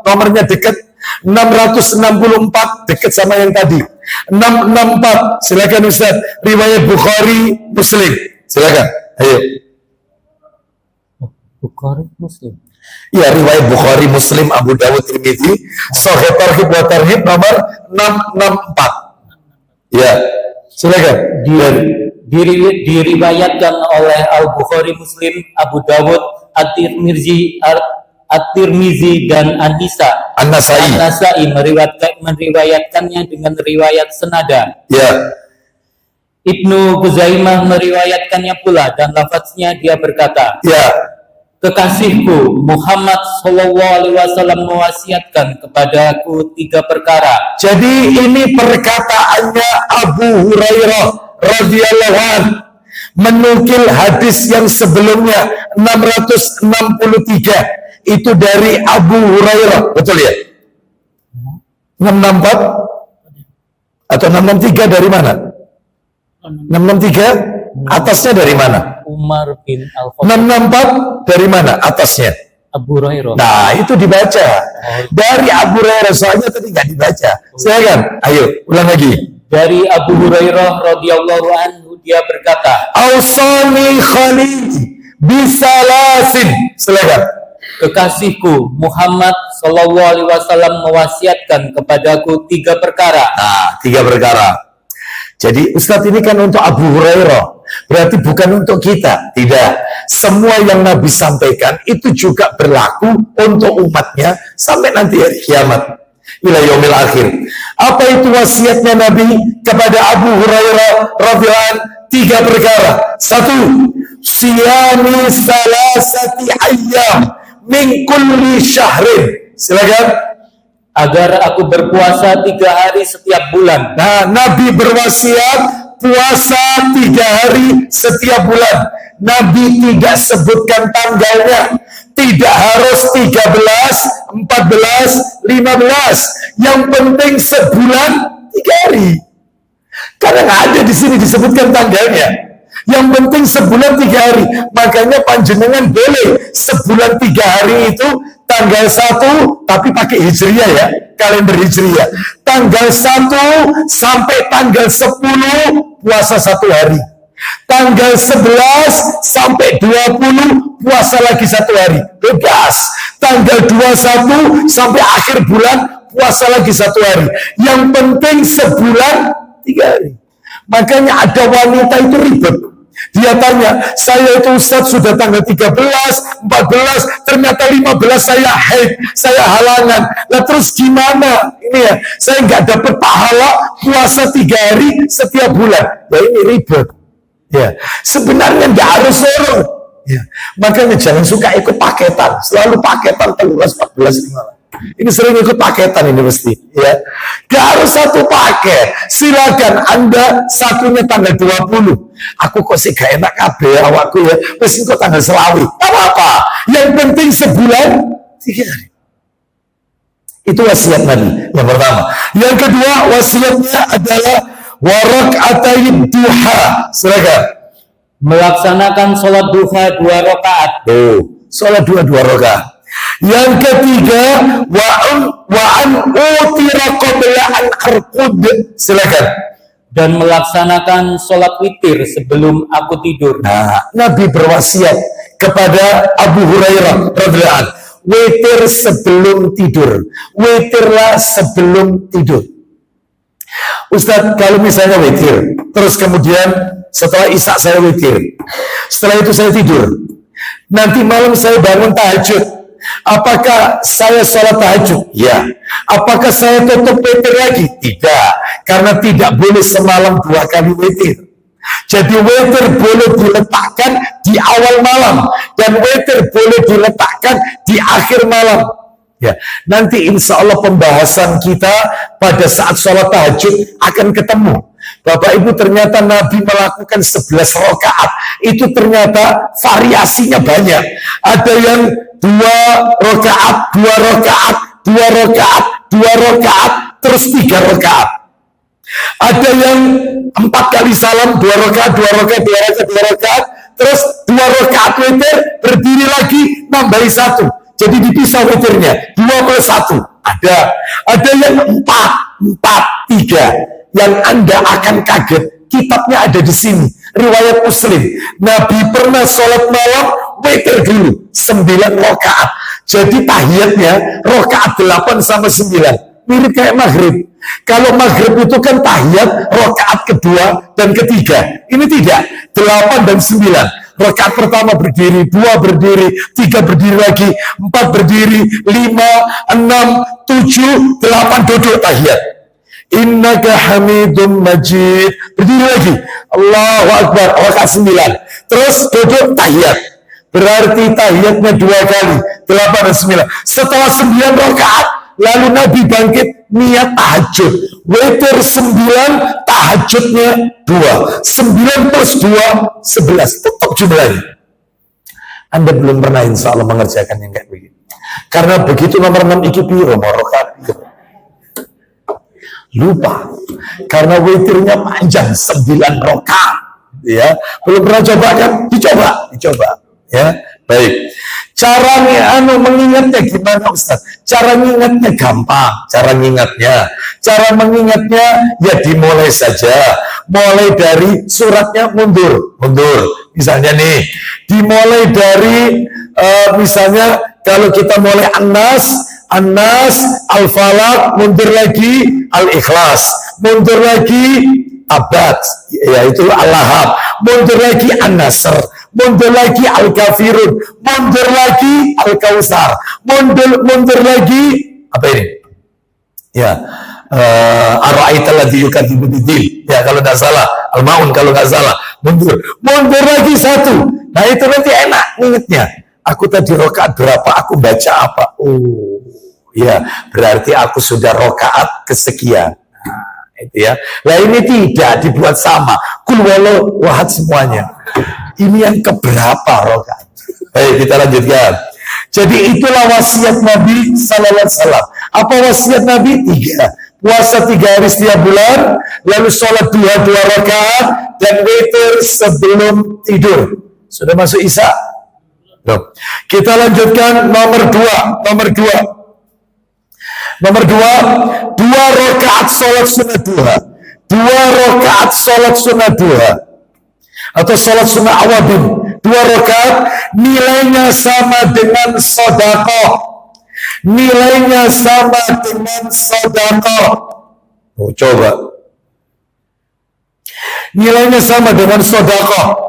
nomornya dekat 664, dekat sama yang tadi 664. Silakan Ustaz, riwayat Bukhari Muslim. Silakan, ayo. Bukhari Muslim. Ya, riwayat Bukhari Muslim, Abu Dawud, Tirmidzi, Sahih Targhib wa Tarhib nomor 664. Ya, silakan. Diriwayatkan oleh Al-Bukhari, Muslim, Abu Dawud, At-Tirmizi dan An-Nasai meriwayatkannya dengan riwayat senada. Ya. Ibnu Ghuzaimah meriwayatkannya pula dan lafaznya dia berkata, Ya. Kekasihku Muhammad Sallallahu Alaihi Wasallam mewasiatkan kepadaku 3 perkara. Jadi ini perkataannya Abu Hurairah radhiyallahu anhu menukil hadis yang sebelumnya 663 itu dari Abu Hurairah, betul ya? 664 atau 663 dari mana? 663 atasnya dari mana? Umar bin Al-Khattab. 664 dari mana atasnya? Abu Hurairah. Nah, itu dibaca dari Abu Hurairah, soalnya tadi nggak dibaca. Silakan, ayo ulang lagi. Dari Abu Hurairah radhiyallahu anhu dia berkata, Ausani Khalid bisalasin. Silakan. kekasihku Muhammad Sallallahu Alaihi Wasallam mewasiatkan kepadaku 3 perkara. Nah, 3 perkara. Jadi Ustadz ini kan untuk Abu Hurairah, berarti bukan untuk kita. Tidak. Semua yang Nabi sampaikan itu juga berlaku untuk umatnya sampai nanti hari kiamat. ila yaumil akhir. Apa itu wasiatnya Nabi kepada Abu Hurairah radhiyallahu anhu? 3 perkara. 1, siyami salasati ayyam min kulli syahrin. Silakan. Agar aku berpuasa 3 hari setiap bulan. Nah, Nabi berwasiat puasa 3 hari setiap bulan. Nabi tidak sebutkan tanggalnya. Tidak harus 13, 14, 15. Yang penting sebulan 3 hari. Karena nggak ada di sini disebutkan tanggalnya. Yang penting sebulan 3 hari. Makanya panjenengan boleh sebulan 3 hari itu tanggal 1, tapi pakai hijriah ya, kalender hijriah. Tanggal 1 sampai tanggal 10 puasa 1 hari. Tanggal 11 sampai 20 puasa lagi 1 hari. Bebas. Tanggal 21 sampai akhir bulan puasa lagi 1 hari. Yang penting sebulan 3 hari. Makanya ada wanita itu ribet. Dia tanya, saya itu Ustaz sudah tanggal 13, 14, ternyata 15 saya haid, saya halangan. Lah terus gimana? Ini ya, saya nggak dapat pahala puasa 3 hari setiap bulan. Ya ini ribet. Ya, sebenarnya nggak harus suruh. Ya, makanya jangan suka ikut paketan, selalu paketan 13, 14, 15. Ini sering ikut paketan ini mesti, ya. Gak harus satu paket. Silakan Anda satunya tanggal 20. Aku kok sih gak enak kabeh awakku ya. Wis kok tanggal selawi. Gak apa-apa. Yang penting sebulan 3 hari. Itu wasiat Nabi yang pertama. Yang kedua wasiatnya adalah warak'atayn duha. Silakan. Melaksanakan sholat duha 2 rakaat. Sholat 2 rakaat. Yang ketiga wa'an utira qabla an arqud. Silakan. Dan melaksanakan sholat witir sebelum aku tidur. Nah, Nabi berwasiat kepada Abu Hurairah radhiyallahu anhu, witir sebelum tidur. Witirlah sebelum tidur. Ustaz, kalau misalnya witir, terus kemudian setelah isya saya witir, setelah itu saya tidur, nanti malam saya bangun tahajud, apakah saya sholat tahajud? Ya. Apakah saya tutup witir lagi? Tidak. Karena tidak boleh semalam 2 kali witir. Jadi witir boleh diletakkan di awal malam. Dan witir boleh diletakkan di akhir malam. Ya. Nanti insya Allah pembahasan kita pada saat sholat tahajud akan ketemu. Bapak Ibu, ternyata Nabi melakukan 11 rakaat. Itu ternyata variasinya banyak. Ada yang 2 rakaat, 2 rakaat, 2 rakaat, 2 rakaat, terus 3 rakaat. Ada yang 4 kali salam, 2 rakaat, 2 rakaat, 2 rakaat, 2 rakaat, terus 2 rakaat witir, berdiri lagi, nambahi 1. Jadi dipisah witirnya, 2 plus 1. Ada yang 4, 3. Yang Anda akan kaget, kitabnya ada di sini. Riwayat Muslim. Nabi pernah sholat malam, witir dulu, 9 rakaat. Jadi tahiyatnya rakaat 8 sama 9. Mirip kayak maghrib. Kalau maghrib itu kan tahiyat rakaat kedua dan ketiga. Ini tidak, 8 dan 9. Rakaat pertama berdiri, 2 berdiri, 3 berdiri lagi, 4 berdiri, 5, 6, 7, 8 duduk tahiyat. Innaka hamidun majid. Berdiri lagi, Allahu Akbar, rakaat 9. Terus duduk tahiyat. Berarti tahiyatnya 2 kali, 8 dan 9. Setelah 9 rakaat, lalu Nabi bangkit niat tahajud. Witir 9, tahajudnya 2. 9 plus 2, 11. Tetap jumlahnya. Anda belum pernah insya Allah mengerjakan yang kayak begitu. Karena begitu nomor 6 iki piro rakaat. Lupa. Karena witirnya panjang, 9 rakaat. Ya, belum pernah coba kan? Dicoba. Ya, baik. Caranya mengingatnya gimana Ustaz? Cara mengingatnya gampang. Cara mengingatnya ya dimulai saja. Mulai dari suratnya mundur. Misalnya nih, dimulai dari misalnya kalau kita mulai An-Nas, Al-Falaq, mundur lagi Al-Ikhlas, mundur lagi Abad, yaitu Al-Lahab, mundur lagi An-Nasr, mundur lagi Al-Kafirun, mundur lagi Al-Kautsar, mundur lagi apa ini? Ya, Ar-Ra'aita alladzi yukadzibu biddin. Ya, kalau tidak salah, Al-Maun kalau nggak salah. Mundur lagi satu. Nah itu nanti enak ingetnya. Aku tadi rokaat berapa? Aku baca apa? Oh, ya, berarti aku sudah rokaat kesekian. Nah, itu ya. Lah ini tidak dibuat sama. Kul walau wahad semuanya. Ini yang keberapa rokaat? Baik, kita lanjutkan. Jadi itulah wasiat Nabi Sallallahu Alaihi Wasallam. Apa wasiat Nabi? 3. Puasa 3 hari setiap bulan, lalu sholat 2 rakaat, dan witir sebelum tidur. Sudah masuk Isya? Belum. Kita lanjutkan nomor 2. Nomor 2, 2 rakaat sholat sunnah duha. 2 rakaat sholat sunnah duha. Atau sholat sunnah awabin. 2 rakaat nilainya sama dengan sedekah. Nilainya sama dengan sedekah. Oh, coba. Nilainya sama dengan sedekah.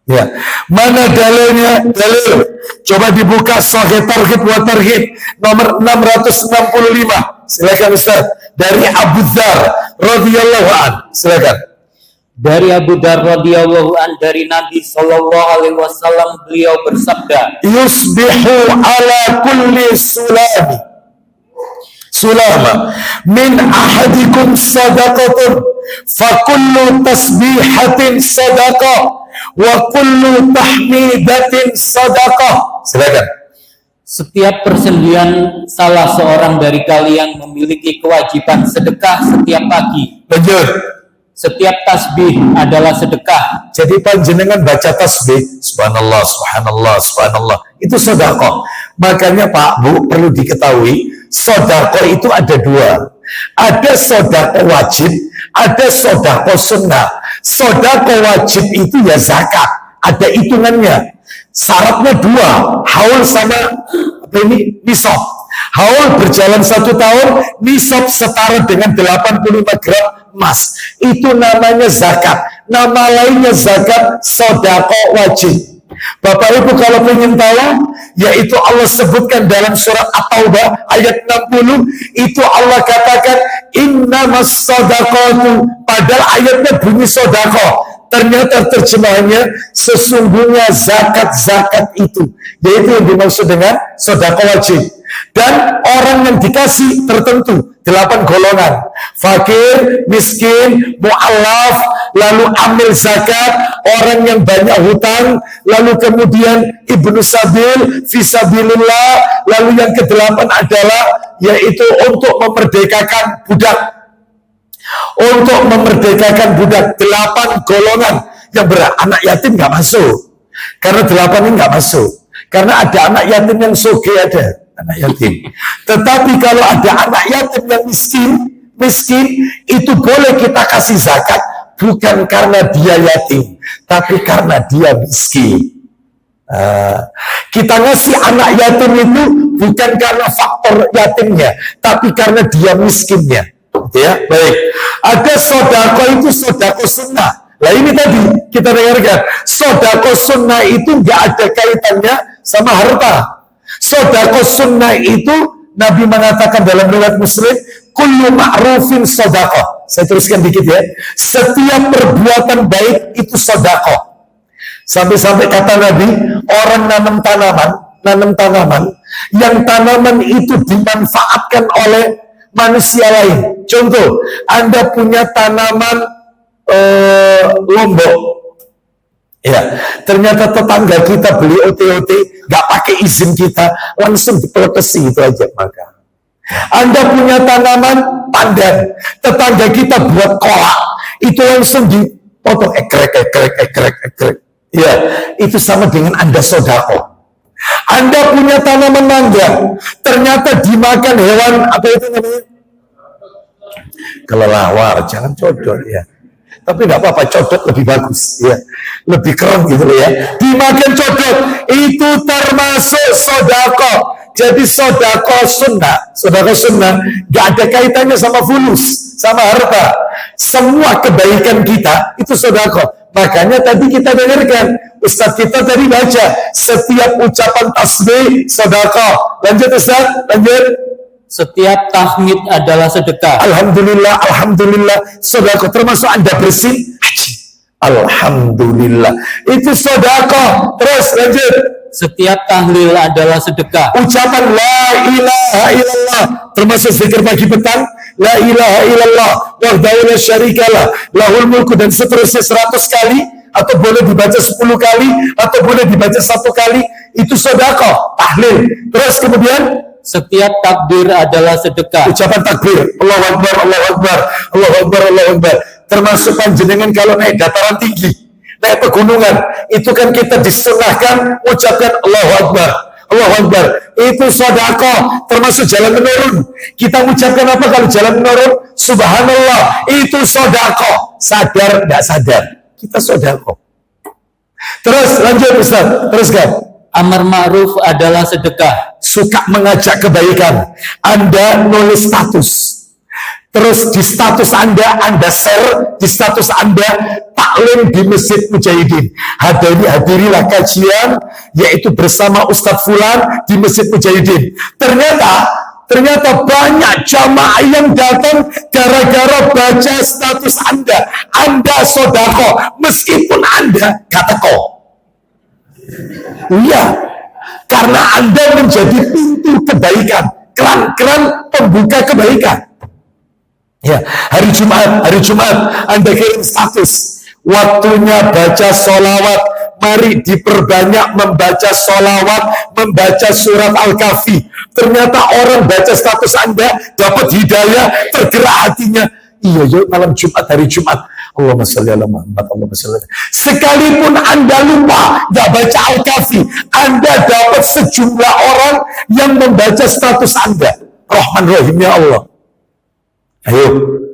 Ya. Mana dalilnya? Dalil. Coba dibuka Sahih Targhib wa Tarhib nomor 665. Silakan Ustaz. Dari Abu Dzar radhiyallahu an. Silakan. Dari Abu Dzar radhiyallahu an dari Nabi sallallahu alaihi wasallam, beliau bersabda, Yusbihu ala kulli sulama min ahadikum sadaqatun fa kullu tasbihatin sadaqah wa kullu tahmidatin sadaqah. Silakan. setiap persendian salah seorang dari kalian memiliki kewajiban sedekah setiap pagi. Lanjut. Setiap tasbih adalah sedekah. Jadi panjenengan baca tasbih, subhanallah, subhanallah, subhanallah, itu sedekah. Makanya Pak, Bu, perlu diketahui, sedekah itu ada 2. Ada sedekah wajib, ada sedekah sunnah. Sedekah wajib itu ya zakat, ada hitungannya. Syaratnya 2, haul sama nisab. Haul berjalan 1 tahun, nisab setara dengan 85 gram emas. Itu namanya zakat. Nama lainnya zakat sedekah wajib. Bapak Ibu kalau ingin tahu, yaitu Allah sebutkan dalam surat At-Taubah ayat 60, itu Allah katakan innamas shadaqatu, padahal ayatnya bunyi sedekah. Ternyata terjemahannya sesungguhnya zakat itu, yaitu yang dimaksud dengan sedekah wajib. Dan orang yang dikasih tertentu 8 golongan: fakir, miskin, mu'allaf, lalu amil zakat, orang yang banyak hutang, lalu kemudian ibnu sabil, fisabilillah, lalu yang ke-8 adalah yaitu untuk memerdekakan budak. Untuk memerdekakan budak, 8 golongan yang berat. Anak yatim nggak masuk, karena 8 ini nggak masuk, karena ada anak yatim yang soge, ada anak yatim. Tetapi kalau ada anak yatim yang miskin itu boleh kita kasih zakat, bukan karena dia yatim, tapi karena dia miskin. Kita ngasih anak yatim itu bukan karena faktor yatimnya, tapi karena dia miskinnya. Ya, baik. Ada sedekah itu sedekah sunnah. Lah ini tadi kita dengarkan, sedekah sunnah itu nggak ada kaitannya sama harta. Sedekah sunnah itu Nabi mengatakan dalam riwayat Muslim, kullu ma'rufin sedekah. Saya teruskan dikit ya. Setiap perbuatan baik itu sedekah. Sampai-sampai kata Nabi, orang nanam tanaman, yang tanaman itu dimanfaatkan oleh manusia lain. Contoh, Anda punya tanaman lombok, ya, ternyata tetangga kita beli OT-OT, nggak pakai izin kita, langsung dipelotesi itu aja. Maka Anda punya tanaman pandan, tetangga kita buat kolak, itu langsung dipotong, ekrek. Ya, itu sama dengan Anda sedekah. Anda punya tanaman mangga, ternyata dimakan hewan apa itu namanya? Kelelawar, jangan codot ya. Tapi nggak apa-apa, codot lebih bagus ya, lebih keren gitu ya. Dimakan codot itu termasuk sedekah. Jadi sedekah sunnah nggak ada kaitannya sama fulus, sama harta. Semua kebaikan kita itu sedekah. Makanya tadi kita dengarkan, Ustaz kita tadi baca, setiap ucapan tasbih sedekah. Lanjut Ustaz, lanjut. Setiap tahmid adalah sedekah. Alhamdulillah, alhamdulillah. Sedekah termasuk Anda bersin haji. Alhamdulillah. Itu sedekah. Terus lanjut. Setiap tahlil adalah sedekah. Ucapan la ilaha illallah termasuk zikir pagi petang. La ilaha illallah wahdahu la syarikalah lahul mulku dan seterusnya 100 kali, atau boleh dibaca 10 kali, atau boleh dibaca 1 kali. Itu sedekah, tahlil. Terus kemudian Setiap takbir adalah sedekah. ucapan takbir, Allahu Akbar, Allahu Akbar, Allahu Akbar, Allahu Akbar. Termasuk panjenengan kalau naik dataran tinggi, naik pegunungan, itu kan kita disunahkan ucapkan Allahu Akbar, Allahu Akbar. Itu sedekah, termasuk jalan menurun. Kita ucapkan apa kalau jalan menurun? Subhanallah. Itu sedekah. Sadar enggak sadar, kita sedekah. Terus lanjut Ustaz, teruskan. Amar ma'ruf adalah sedekah. Suka mengajak kebaikan, Anda nulis status, terus di status Anda share di status Anda taklim di Masjid Mujahidin, hadirilah kajian yaitu bersama Ustadz Fulan di Masjid Mujahidin. Ternyata banyak jamaah yang datang gara-gara baca status Anda sodako, meskipun Anda katakan. Iya, karena Anda menjadi pintu kebaikan, keran pembuka kebaikan. Ya, hari Jumat Anda kirim status, waktunya baca sholawat, mari diperbanyak membaca sholawat, membaca surat Al-Kahfi. Ternyata orang baca status Anda dapat hidayah, tergerak hatinya. Iya, yuk malam Jumat, hari Jumat, Allahumma sholli ala Muhammad, Allahumma sholli. Sekalipun Anda lupa nggak baca Al-Kahfi, Anda dapat sejumlah orang yang membaca status Anda. Rahman Rahimnya Allah. Ayo,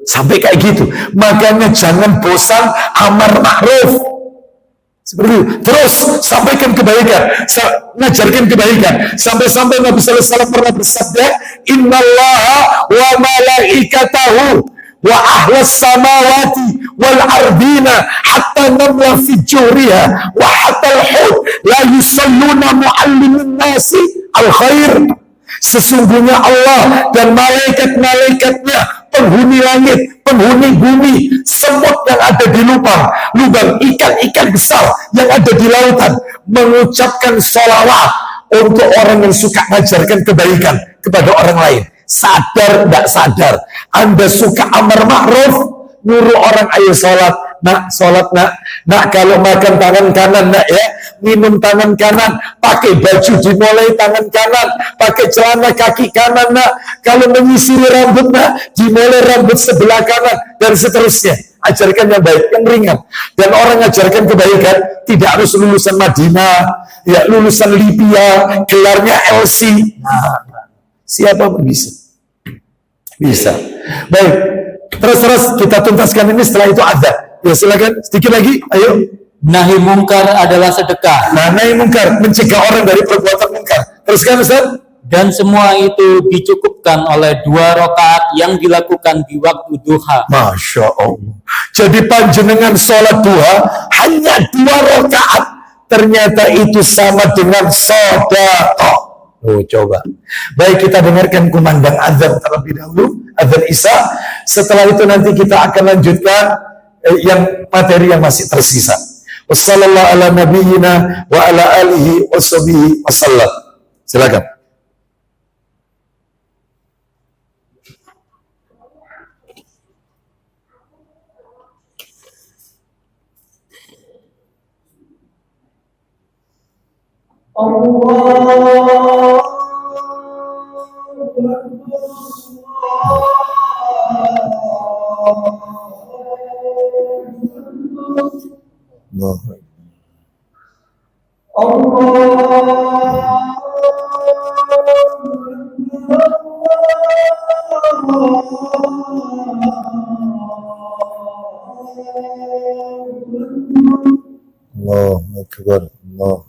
sampai kayak gitu. Makanya jangan bosan amar ma'ruf. Seperti itu. Terus sampaikan kebaikan, ngajarkan kebaikan. Sampai-sampai Nabi sallallahu alaihi wasallam pernah bersabda, "Innallaha wa malaikatahu wa ahlas samawati wal ardina hatta namla fi juriha wa hatta al-hud la yusalluna muallimin nasi al-khair." Sesungguhnya Allah dan malaikat-malaikatnya, penghuni langit, penghuni bumi, semut yang ada di lubang, ikan-ikan besar yang ada di lautan, mengucapkan sholawat untuk orang yang suka mengajarkan kebaikan kepada orang lain. Sadar tidak sadar, Anda suka amar ma'ruf, nyuruh orang ayo sholat, sholat nak kalau makan tangan kanan ya, minum tangan kanan, pakai baju dimulai tangan kanan, pakai celana kaki kanan kalau menyisir rambut dimulai rambut sebelah kanan, dan seterusnya. Ajarkan yang baik, yang ringan. Dan orang ajarkan kebaikan tidak harus lulusan Madinah, ya lulusan Libya, gelarnya LC. Siapa pun bisa. Baik, terus kita tuntaskan ini, setelah itu ada. Ya silakan, sedikit lagi, ayo. Nahi mungkar adalah sedekah. Nahi mungkar, mencegah orang dari perbuatan mungkar. Teruskan Ustaz. Dan semua itu dicukupkan oleh 2 rakaat yang dilakukan di waktu duha. Masya Allah. Jadi panjenengan sholat duha hanya 2 rakaat, ternyata itu sama dengan sedekah. Oh, coba. Baik, kita dengarkan kumandang azan terlebih dahulu, azan Isya. Setelah itu nanti kita akan lanjutkan yang materi yang masih tersisa. Wassallallahu ala nabiyyina wa ala alihi wa sahbihi wasallam. Silakan. Allahu Akbar. Allah.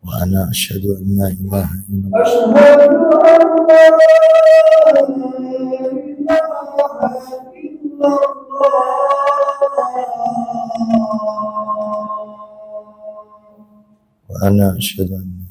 Wa ana asyhadu an la ilaha illallah. Ana asyhadu anna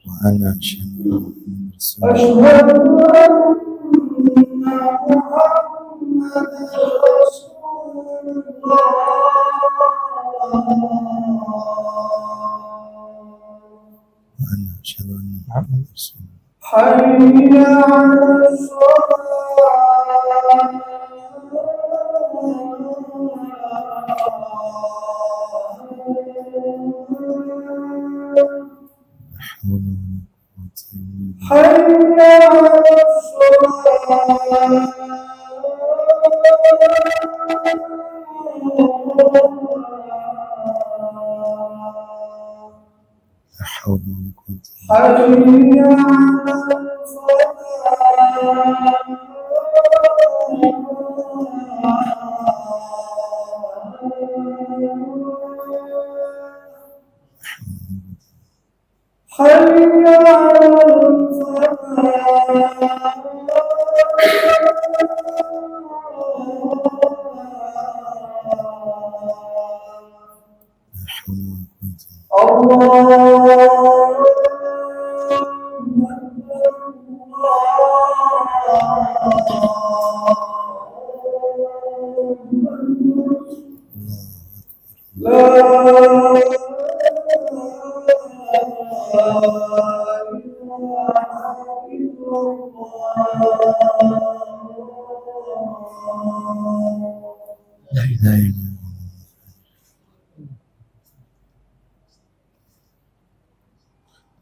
wa ana asyhadu anna Muhammadar Rasulullah.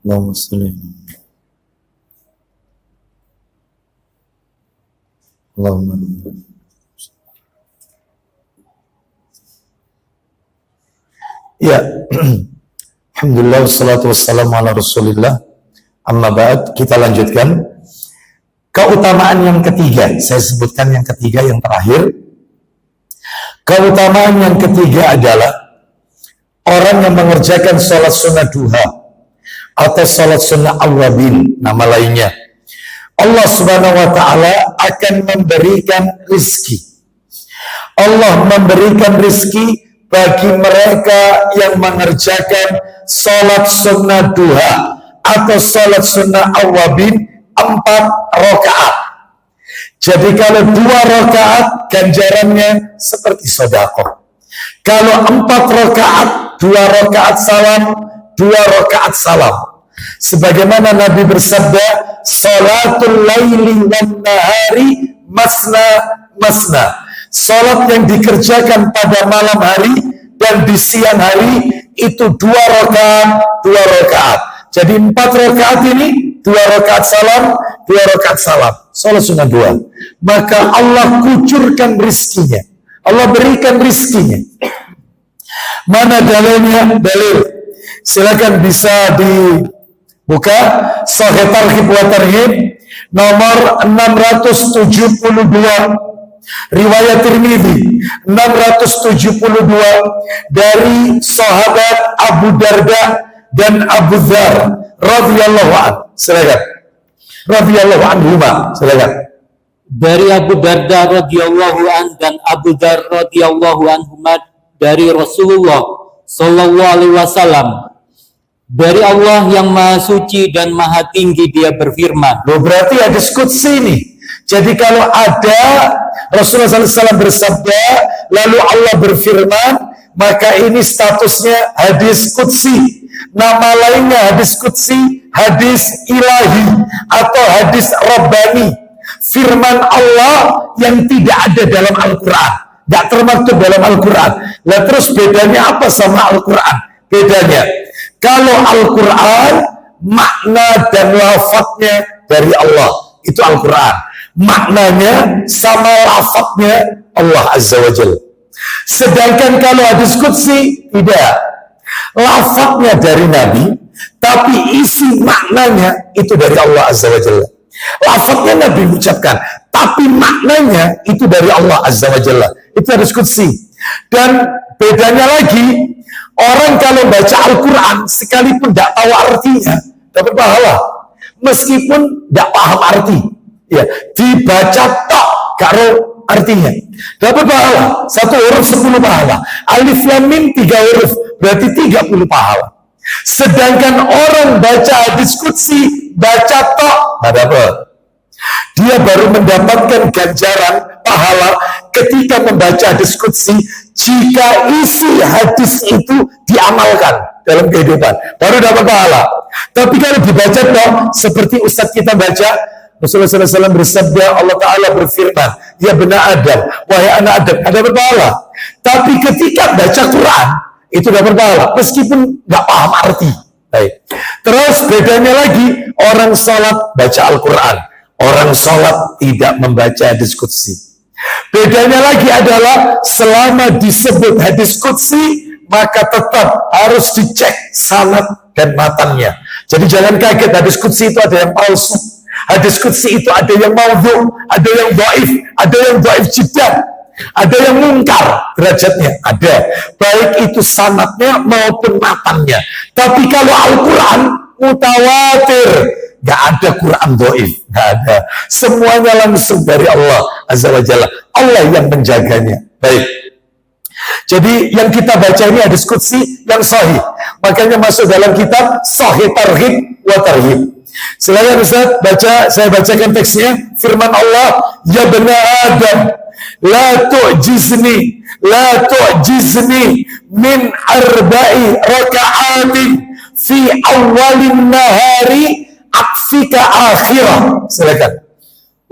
Allahumma salli Allahumma ya alhamdulillah wassalatu wassalamu ala rasulillah amma ba'd. Kita lanjutkan keutamaan yang ketiga. Saya sebutkan yang ketiga, yang terakhir. Keutamaan yang ketiga adalah orang yang mengerjakan sholat sunnah duha atau salat sunnah awwabin, nama lainnya, Allah subhanahu wa ta'ala akan memberikan rizki. Allah memberikan rizki bagi mereka yang mengerjakan salat sunnah duha atau salat sunnah awwabin 4 rakaat. Jadi kalau 2 rakaat ganjarannya seperti sedekah. Kalau 4 rakaat, 2 rakaat salam, 2 rakaat salam. Sebagaimana Nabi bersabda, salatul laili wan nahari masna masna. Salat yang dikerjakan pada malam hari dan di siang hari itu 2 rakaat, 2 rakaat. Jadi 4 rakaat ini 2 rakaat salam, 2 rakaat salam. Salat sunnah 2. Maka Allah kucurkan rizkinya. Allah berikan rizkinya. Mana dalilnya? Dalil. Silakan bisa dibuka Sahih Targhib wa Tarhib nomor 672, riwayat Tirmidzi 672 dari sahabat Abu Darda dan Abu Dzar radhiyallahu anhu. Silakan. Radhiyallahu anhuma. Silakan. Dari Abu Darda radhiyallahu an dan Abu Dzar radhiyallahu anhuma dari Rasulullah sallallahu alaihi wasallam, dari Allah yang Maha Suci dan Maha Tinggi, dia berfirman. Loh, berarti hadis qudsi ini. Jadi kalau ada Rasulullah SAW bersabda lalu Allah berfirman, maka ini statusnya hadis qudsi. Nama lainnya hadis qudsi, hadis ilahi atau hadis rabbani. Firman Allah yang tidak ada dalam Al-Quran, tidak termaktub dalam Al-Quran. Nah, terus bedanya apa sama Al-Quran? Bedanya, kalau Al-Quran makna dan lafadznya dari Allah, itu Al-Quran. Maknanya sama lafadznya Allah Azza wa Jalla. Sedangkan kalau hadis qudsi tidak, lafadznya dari Nabi, tapi isi maknanya itu dari Allah Azza wa Jalla. Lafadznya Nabi ucapkan, tapi maknanya itu dari Allah Azza wa Jalla. Itu hadis qudsi. Dan bedanya lagi, Orang kalau baca Al-Quran sekalipun tidak tahu artinya dapat pahala, meskipun tidak paham arti, ya dibaca tok karo artinya dapat pahala. 1 huruf 10 pahala, alif lam mim 3 huruf berarti 30 pahala. Sedangkan orang baca hadis qudsi baca tok nggak dapat. Dia baru mendapatkan ganjaran pahala ketika membaca hadis qudsi jika isi hadis itu diamalkan dalam kehidupan, baru dapat pahala. Tapi kalau dibaca toh, seperti Ustadz kita baca, Rasulullah SAW bersabda, Allah Ta'ala berfirman, ya benar Adam, wahai anak Adam, ada pahala. Tapi ketika baca Quran, itu dapat pahala, meskipun nggak paham arti. Baik. Terus bedanya lagi, orang sholat baca Al-Quran, orang sholat tidak membaca hadis qudsi. Bedanya lagi adalah selama disebut hadis qudsi maka tetap harus dicek sanad dan matangnya. Jadi jangan kaget, hadis qudsi itu ada yang palsu, hadis qudsi itu ada yang maudhu, ada yang dhaif, ada yang dhaif jiddan, ada yang mungkar derajatnya, ada baik itu sanadnya maupun matangnya. Tapi kalau Al-Quran mutawatir, gak ada Quran dhaif, gak ada. Semuanya langsung dari Allah Azza wa Jalla. Allah yang menjaganya. Baik. Jadi yang kita baca ini hadis qudsi yang sahih. Makanya masuk dalam kitab Sahih Targhib wa Tarhib. Silakan Ustaz baca, saya bacakan teksnya. Firman Allah, ya bani Adam, la tu'jizni min arba'i raka'atin fi awalin nahari akfika akhirah. Silakan.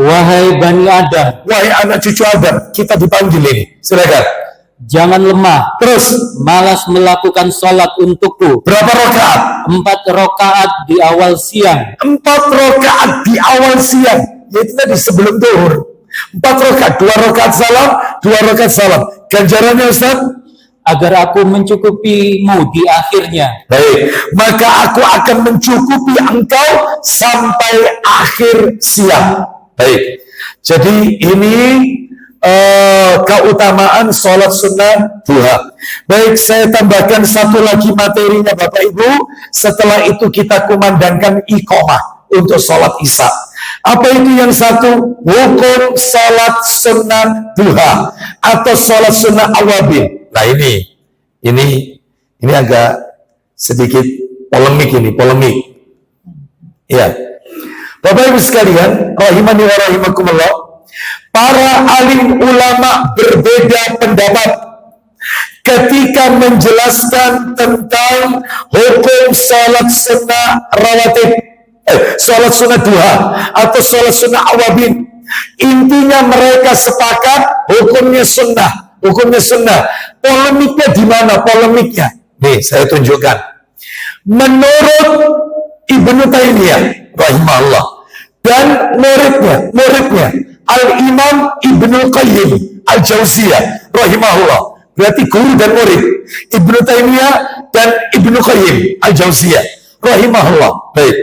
Wahai Bani Adam, Wahai anak cucu Adam, kita dipanggil ini. Silakan. jangan lemah, Terus malas melakukan sholat untukku. berapa rakaat? 4 rakaat di awal siang, 4 rakaat di awal siang, yaitu tadi sebelum zuhur. 4 rakaat, 2 rakaat salam, 2 rakaat salam. Ganjarannya Ustaz? agar aku mencukupimu di akhirnya. Baik, maka aku akan mencukupi engkau sampai akhir siang. Baik, jadi ini keutamaan sholat sunnah duha. Baik, saya tambahkan satu lagi materinya Bapak Ibu. Setelah itu kita kumandangkan iqamah untuk sholat isya. Apa itu yang satu? Hukum sholat sunnah duha atau sholat sunnah awabin. Nah ini agak sedikit polemik ini, polemik. Ya, Bapak Ibu sekalian, rahimani wa rahimakumullah. Para alim ulama berbeda pendapat ketika menjelaskan tentang hukum sholat sunnah rawatib, sholat sunnah duha atau sholat sunnah awabin. Intinya mereka sepakat hukumnya sunnah, hukumnya sunnah. Polemiknya di mana polemiknya? Nih, saya tunjukkan. Menurut Ibnu Taimiyah rahimahullah dan muridnya Al-Imam Ibnu Qayyim Al-Jauziyah rahimahullah, berarti guru dan murid Ibnu Taimiyah dan Ibnu Qayyim Al-Jauziyah rahimahullah. Baik.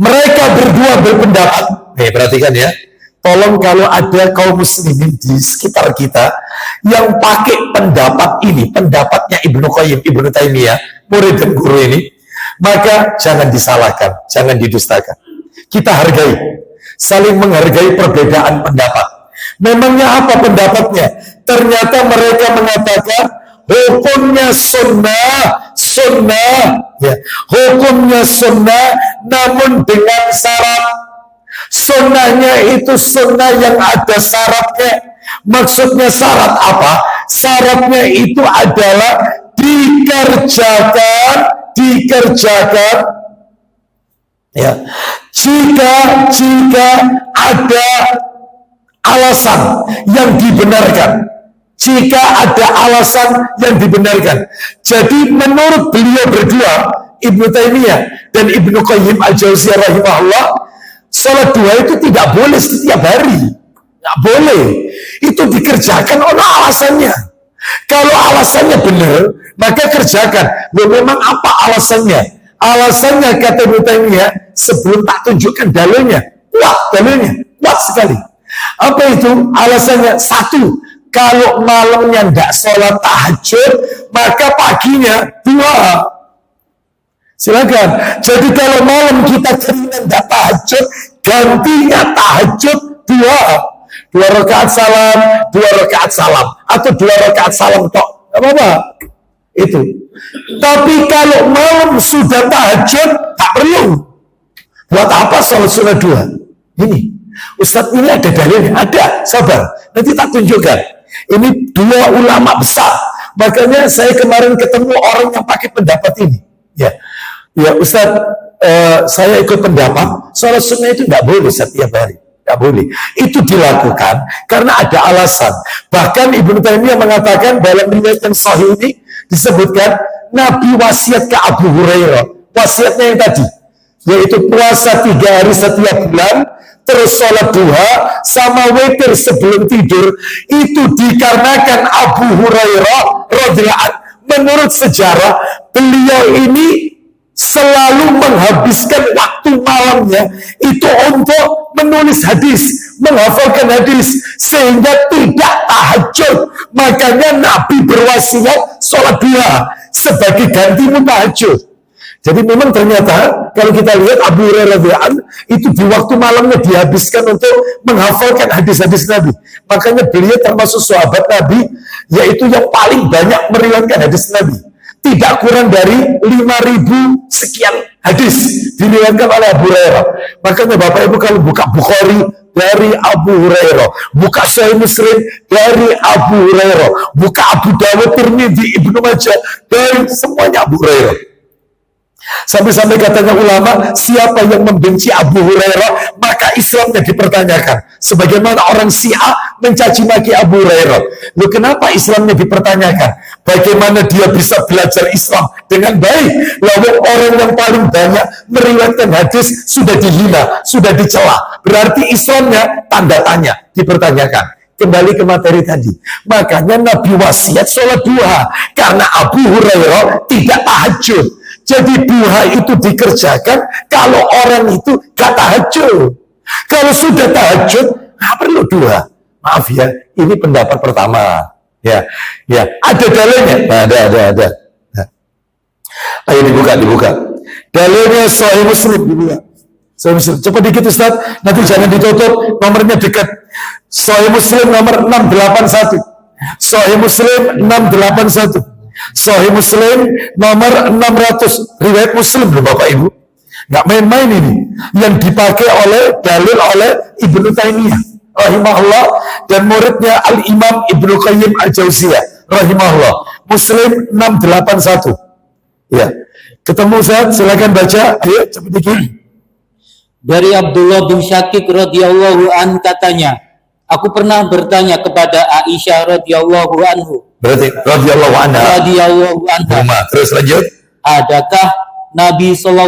Mereka berdua berpendapat. Nih, perhatikan ya. Tolong kalau ada kaum muslimin di sekitar kita yang pakai pendapat ini, pendapatnya Ibnu Qayyim, Ibnu Taimiyah, murid dan guru ini, maka jangan disalahkan, jangan didustakan. Kita hargai, saling menghargai perbedaan pendapat. Memangnya apa pendapatnya? Ternyata mereka mengatakan hukumnya sunnah, ya, hukumnya sunnah, namun dengan syarat. Sunnahnya itu sunnah yang ada syaratnya. Maksudnya syarat apa? Syaratnya itu adalah dikerjakan, ya. Jika ada alasan yang dibenarkan. Jika ada alasan yang dibenarkan. Jadi menurut beliau berdua, Ibnu Taimiyah dan Ibnu Qayyim Al-Jauziyah rahimahullah, sholat duha itu tidak boleh setiap hari. Tidak boleh. Itu dikerjakan oleh alasannya. Kalau alasannya benar, maka kerjakan. Loh, memang apa alasannya? Alasannya kata Ibnu Taimiyah, sebelum tak tunjukkan dalilnya, kuat dalilnya, kuat sekali. Apa itu? Alasannya satu, kalau malamnya tidak sholat tahajud, maka paginya duha. Silakan. Jadi kalau malam kita keringan tidak tahajud, gantinya tahajud duha. 2 rakaat salam, 2 rakaat salam, atau 2 rakaat salam tok, apa-apa. Itu. Tapi kalau malam sudah tahajud, tak perlu. Buat apa sholat sunnah duha? Ini, Ustadz ini ada dalilnya? Ada, sabar. Nanti tak tunjukkan. Ini 2 ulama besar. Makanya saya kemarin ketemu orang yang pakai pendapat ini. Ya Ustadz, saya ikut pendapat, sholat sunnah itu nggak boleh setiap hari. Nggak boleh. Itu dilakukan karena ada alasan. Bahkan Ibnu Taimiyah mengatakan dalam riwayat yang sahih ini disebutkan Nabi wasiat ke Abu Hurairah. Wasiatnya yang tadi, yaitu puasa 3 hari setiap bulan, terus sholat duha sama witir sebelum tidur. Itu dikarenakan Abu Hurairah radhiyallahu anhu, menurut sejarah beliau ini selalu menghabiskan waktu malamnya itu untuk menulis hadis, menghafalkan hadis, sehingga tidak tahajud. Makanya Nabi berwasiat sholat duha sebagai ganti tahajud. Jadi memang ternyata kalau kita lihat Abu Hurairah itu di waktu malamnya dihabiskan untuk menghafalkan hadis-hadis Nabi. Makanya beliau termasuk sahabat Nabi, yaitu yang paling banyak meriwayatkan hadis Nabi. Tidak kurang dari 5.000 sekian hadis diriwayatkan oleh Abu Hurairah. Makanya Bapak Ibu kalau buka Bukhari dari Abu Hurairah, buka Sahih Muslim dari Abu Hurairah, buka Abu Dawud, Tirmidzi, Ibnu Majah, dari semuanya Abu Hurairah. Sampai-sampai katanya ulama, siapa yang membenci Abu Hurairah, maka Islamnya dipertanyakan. Sebagaimana orang Syiah mencaci maki Abu Hurairah. Loh, kenapa Islamnya dipertanyakan? Bagaimana dia bisa belajar Islam dengan baik? Lalu orang yang paling banyak meriwayatkan hadis sudah dihina, sudah dicela. Berarti Islamnya tanda tanya, dipertanyakan. Kembali ke materi tadi. Makanya Nabi wasiat sholat duha. Karena Abu Hurairah tidak tahajud. Jadi duha itu dikerjakan kalau orang itu gak tahajud. Kalau sudah tahajud, nggak perlu duha. Maaf ya, ini pendapat pertama. Ya, ada dalilnya. Ada. Nah. Ayo dibuka. Dalilnya Sahih Muslim dibuka. Sahih Muslim. Cepat dikit Ustaz, nanti jangan ditutup. Nomornya dekat. Sahih Muslim nomor 681. Sahih Muslim 681. Sahih Muslim nomor 600, riwayat Muslim loh Bapak Ibu, nggak main-main ini, yang dipakai dalil oleh Ibnu Taimiyah rahimahullah dan muridnya Al-Imam Ibnu Qayyim Al-Jauziyah rahimahullah. Muslim 681. Ya, ketemu Ustaz, silakan baca. Ayo cepat dikit. Dari Abdullah bin Syakik radhiyallahu an katanya, aku pernah bertanya kepada Aisyah radhiyallahu anhu. Berarti radhiyallahu anha. Terus lanjut. Adakah Nabi SAW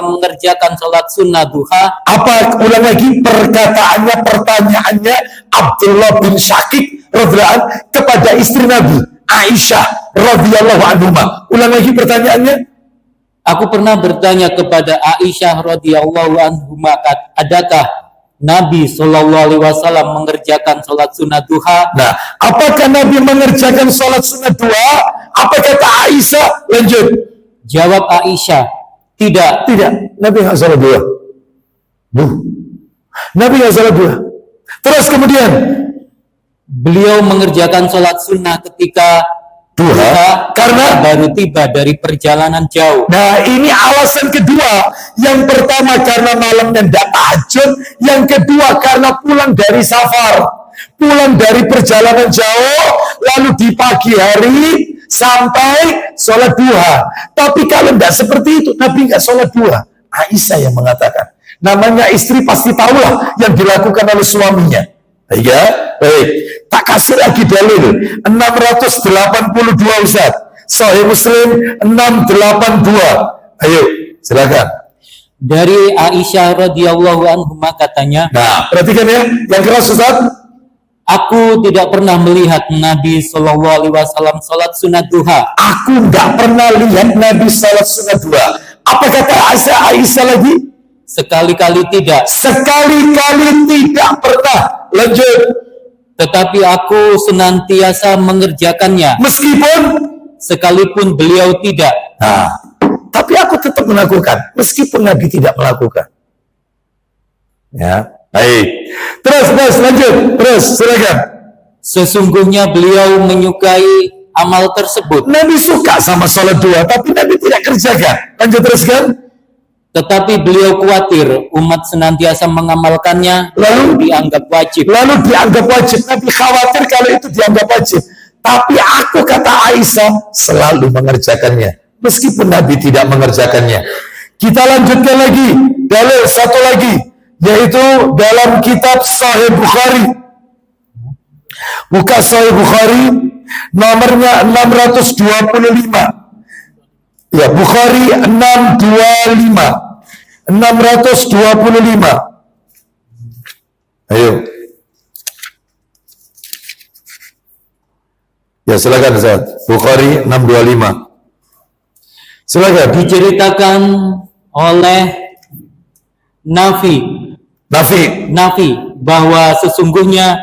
mengerjakan sholat sunnah duha? Apa? Ulang lagi pertanyaannya Abdullah bin Syakik radhiyallahu anhu kepada istri Nabi Aisyah radhiyallahu anha. Ulang lagi pertanyaannya. Aku pernah bertanya kepada Aisyah radhiyallahu anha, adakah Nabi SAW mengerjakan sholat sunnah duha? Nah, apakah Nabi mengerjakan sholat sunnah duha? Apa kata Aisyah? Lanjut. Jawab Aisyah, tidak. Nabi nggak sholat duha. Nabi nggak sholat duha. Terus kemudian beliau mengerjakan sholat sunnah ketika duha karena baru tiba dari perjalanan jauh. Nah, ini alasan kedua. Yang pertama karena malamnya tidak tahajud, yang kedua karena pulang dari safar, pulang dari perjalanan jauh, lalu di pagi hari sampai sholat duha. Tapi kalau tidak seperti itu, Nabi nggak sholat duha. Aisyah yang mengatakan. Namanya istri pasti tahulah yang dilakukan oleh suaminya. Ya, baik. Tak kasih lagi dalil 682 Ustaz. Sahih Muslim 682. Ayo, silakan. Dari Aisyah radhiyallahu anha katanya. Nah, perhatikan ya, yang keras Ustaz. Aku tidak pernah melihat Nabi SAW salat sunat duha. Aku nggak pernah lihat Nabi salat sunat duha. Apa kata Aisyah lagi? Sekali-kali tidak. Sekali-kali tidak pernah. Lanjut. tetapi aku senantiasa mengerjakannya, Meskipun, sekalipun beliau tidak. nah, tapi aku tetap melakukan, meskipun Nabi tidak melakukan. Ya, baik. Terus lanjut, terus silakan. Sesungguhnya beliau menyukai amal tersebut, Nabi suka sama sholat dua, tapi Nabi tidak kerjakan. Lanjut teruskan. tetapi beliau khawatir umat senantiasa mengamalkannya lalu dianggap wajib. Lalu dianggap wajib. Nabi khawatir kalau itu dianggap wajib. Tapi aku, kata Aisyah, selalu mengerjakannya, meskipun Nabi tidak mengerjakannya. Kita lanjutkan lagi, dalil satu lagi, yaitu dalam kitab Sahih Bukhari. Buka Sahih Bukhari, nomornya 625. Ya, Bukhari 625. Ayo. Ya, silakan Ustaz. Bukhari 625. Silakan. Diceritakan oleh Nafi bahwa sesungguhnya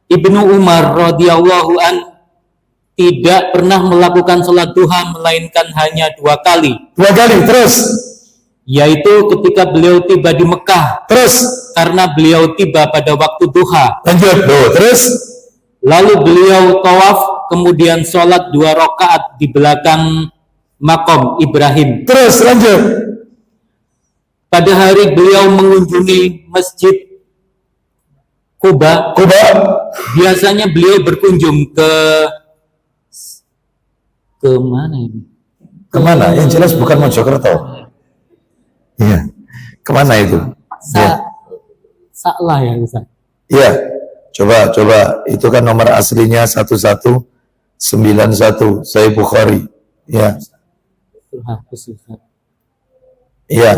Ibnu Umar radhiyallahu an tidak pernah melakukan sholat duha melainkan hanya 2 kali. 2 kali, terus. Yaitu ketika beliau tiba di Mekah, Terus. karena beliau tiba pada waktu duha. Lanjut, terus. Lalu beliau tawaf, kemudian sholat 2 rakaat di belakang makom Ibrahim. Terus, lanjut. Pada hari beliau mengunjungi Masjid Kuba, biasanya beliau berkunjung ke mana ini? Kemana? Yang jelas bukan Mojokerto. Iya. Kemana itu? Salah ya, Ustaz. Iya. Coba. Itu kan nomor aslinya 1191 Sahih Bukhari. Ya. Iya.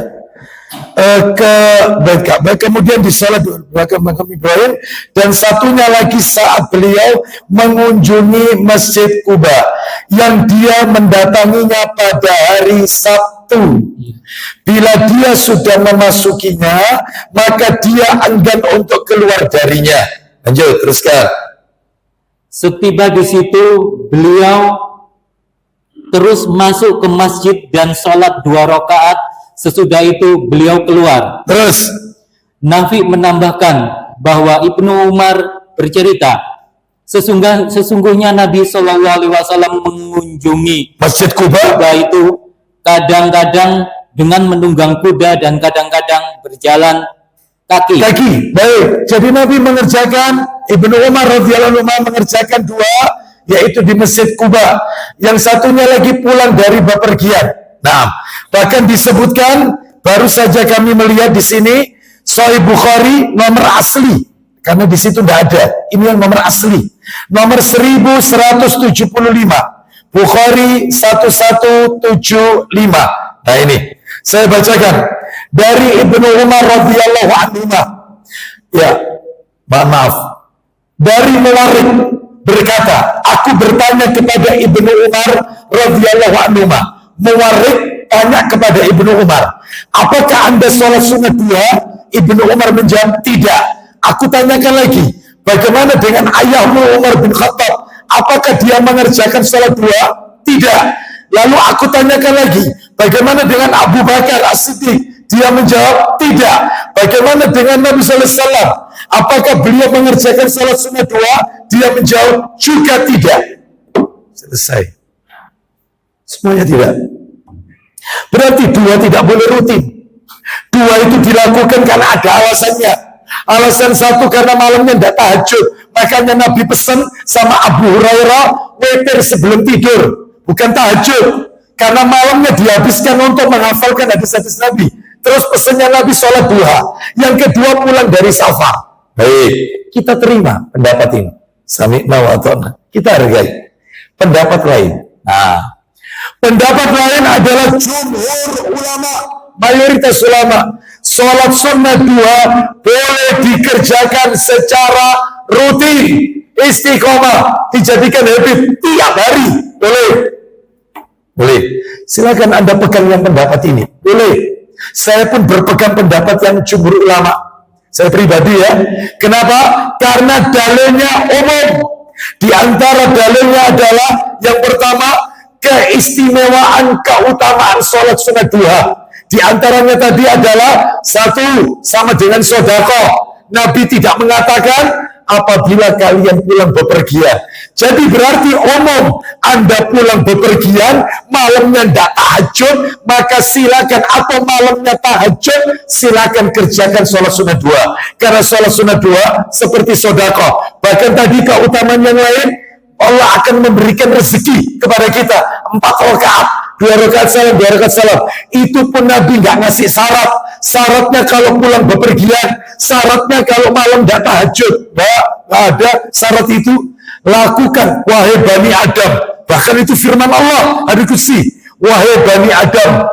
Kemudian di salat belakang makam Ibrahim, dan satunya lagi saat beliau mengunjungi Masjid Kuba yang dia mendatanginya pada hari Sabtu. Bila dia sudah memasukinya, maka dia enggan untuk keluar darinya. Lanjut, teruskan. Setiba di situ beliau terus masuk ke masjid dan sholat 2 rakaat. Sesudah itu beliau keluar. Terus. Nafi menambahkan bahwa Ibnu Umar bercerita, sesungguhnya Nabi SAW mengunjungi Masjid Kuba itu kadang-kadang dengan menunggang kuda dan kadang-kadang berjalan kaki. Baik. Jadi Nabi mengerjakan, Ibnu Umar radhiyallahu anhu mengerjakan 2, yaitu di Masjid Kuba. Yang satunya lagi pulang dari bepergian. Nah, bahkan disebutkan, baru saja kami melihat di sini Sahih Bukhari nomor asli, karena di situ tidak ada. Ini yang nomor asli, nomor 1175. Bukhari 1175. Nah ini saya bacakan dari Ibnu Umar radhiyallahu anhu. Ya, maaf. Dari Muwarid berkata, aku bertanya kepada Ibnu Umar radhiyallahu anhu. Muwarid tanya kepada Ibnu Umar, apakah Anda sholat sunat 2? Ibnu Umar menjawab, tidak. Aku tanyakan lagi, bagaimana dengan ayahmu Umar bin Khattab? Apakah dia mengerjakan sholat 2? Tidak. Lalu aku tanyakan lagi, bagaimana dengan Abu Bakar As-Siddiq? Dia menjawab, tidak. Bagaimana dengan Nabi SAW? Apakah beliau mengerjakan sholat sunat 2? Dia menjawab, juga tidak. Selesai. Semuanya tidak. Berarti 2 tidak boleh rutin. 2 itu dilakukan karena ada alasannya. Alasan 1 karena malamnya tidak tahajud. Makanya Nabi pesan sama Abu Hurairah, witir sebelum tidur, bukan tahajud. Karena malamnya dihabiskan untuk menghafalkan hadis-hadis Nabi. Terus pesannya Nabi sholat duha. Yang kedua pulang dari safar. Baik, kita terima pendapat ini. Sami'na wa ata'na. Kita hargai pendapat lain. Nah, pendapat lain adalah jumhur ulama, mayoritas ulama, sholat sunnah 2 boleh dikerjakan secara rutin, istiqomah, dijadikan habit tiap hari. Boleh. Silakan Anda pegang yang pendapat ini. Boleh. Saya pun berpegang pendapat yang jumhur ulama. Saya pribadi ya. Kenapa? Karena dalilnya umum. Di antara dalilnya adalah yang pertama, keistimewaan keutamaan sholat sunat duha. Di antaranya tadi adalah satu, sama dengan sedekah. Nabi tidak mengatakan apabila kalian pulang bepergian. Jadi berarti umum, Anda pulang bepergian, malamnya tidak tahajud, maka silakan, atau malamnya tahajud, silakan kerjakan sholat sunat dua. Karena sholat sunat dua seperti sedekah. Bahkan tadi keutamaan yang lain, Allah akan memberikan rezeki kepada kita 4 rakaat, 2 rakaat salam, 2 rakaat salam. Itu pun Nabi nggak ngasih syarat. Syaratnya kalau pulang bepergian, syaratnya kalau malam tidak tahajud. Nggak ada syarat itu. Lakukan, wahai Bani Adam. Bahkan itu firman Allah, hadis qudsi. Wahai Bani Adam,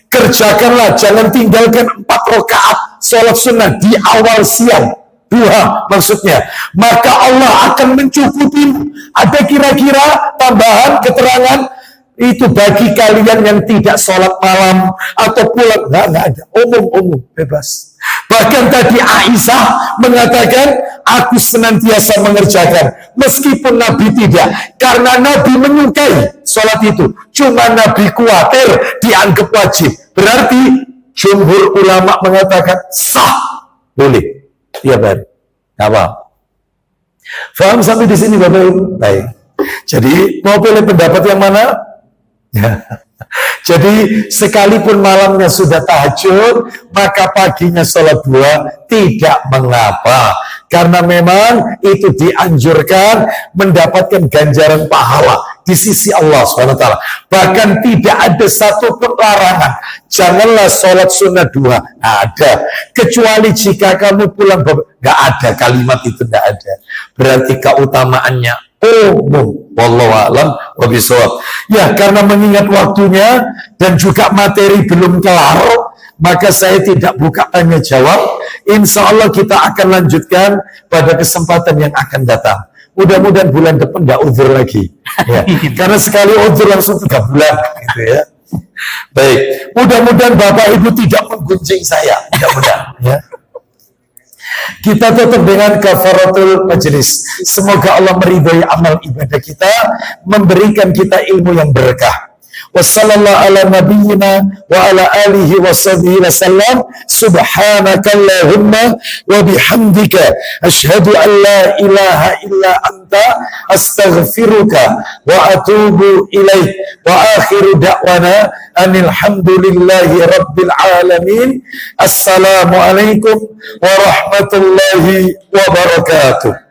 kerjakanlah, jangan tinggalkan 4 rakaat sholat sunnah di awal siang. Duha maksudnya. Maka Allah akan mencukupi. Ada kira-kira tambahan keterangan itu bagi kalian yang tidak sholat malam atau pulang. Nggak ada. Umum, bebas. Bahkan tadi Aisyah mengatakan, aku senantiasa mengerjakan. Meskipun Nabi tidak. Karena Nabi menyukai sholat itu. Cuma Nabi khawatir dianggap wajib. Berarti jumhur ulama mengatakan sah. Boleh. Tiap hari. Apa? Faham sampai di sini Bapak Ibu? Baik. Jadi mau pilih pendapat yang mana? Ya. Jadi sekalipun malamnya sudah tahajud, maka paginya sholat dua tidak mengapa. Karena memang itu dianjurkan mendapatkan ganjaran pahala di sisi Allah SWT. Bahkan tidak ada satu pun larangan. Janganlah sholat sunnah dua. Ada. Kecuali jika kamu pulang. Gak ada kalimat itu, gak ada. Berarti keutamaannya umum. Wallahu a'lam wa bishawab. Ya, karena mengingat waktunya dan juga materi belum kelar, maka saya tidak buka tanya jawab. Insya Allah kita akan lanjutkan pada kesempatan yang akan datang. Mudah-mudahan bulan depan nggak uzur lagi. Ya. Karena sekali uzur langsung 3 bulan. Gitu ya. Baik. Mudah-mudahan Bapak Ibu tidak menggunjing saya. Mudah-mudahan. Ya. Kita tutup dengan kafaratul majlis. Semoga Allah meridhai amal ibadah kita, memberikan kita ilmu yang berkah. Wassallallahu ala nabiyyina wa ala alihi wa sahbihi wasallam. Subhanakallahumma wa bihamdika asyhadu an la ilaha illa anta astaghfiruka wa atubu ilaik. Wa akhiru da'wana anil hamdulillahi rabbil alamin. Assalamualaikum warahmatullahi wabarakatuh.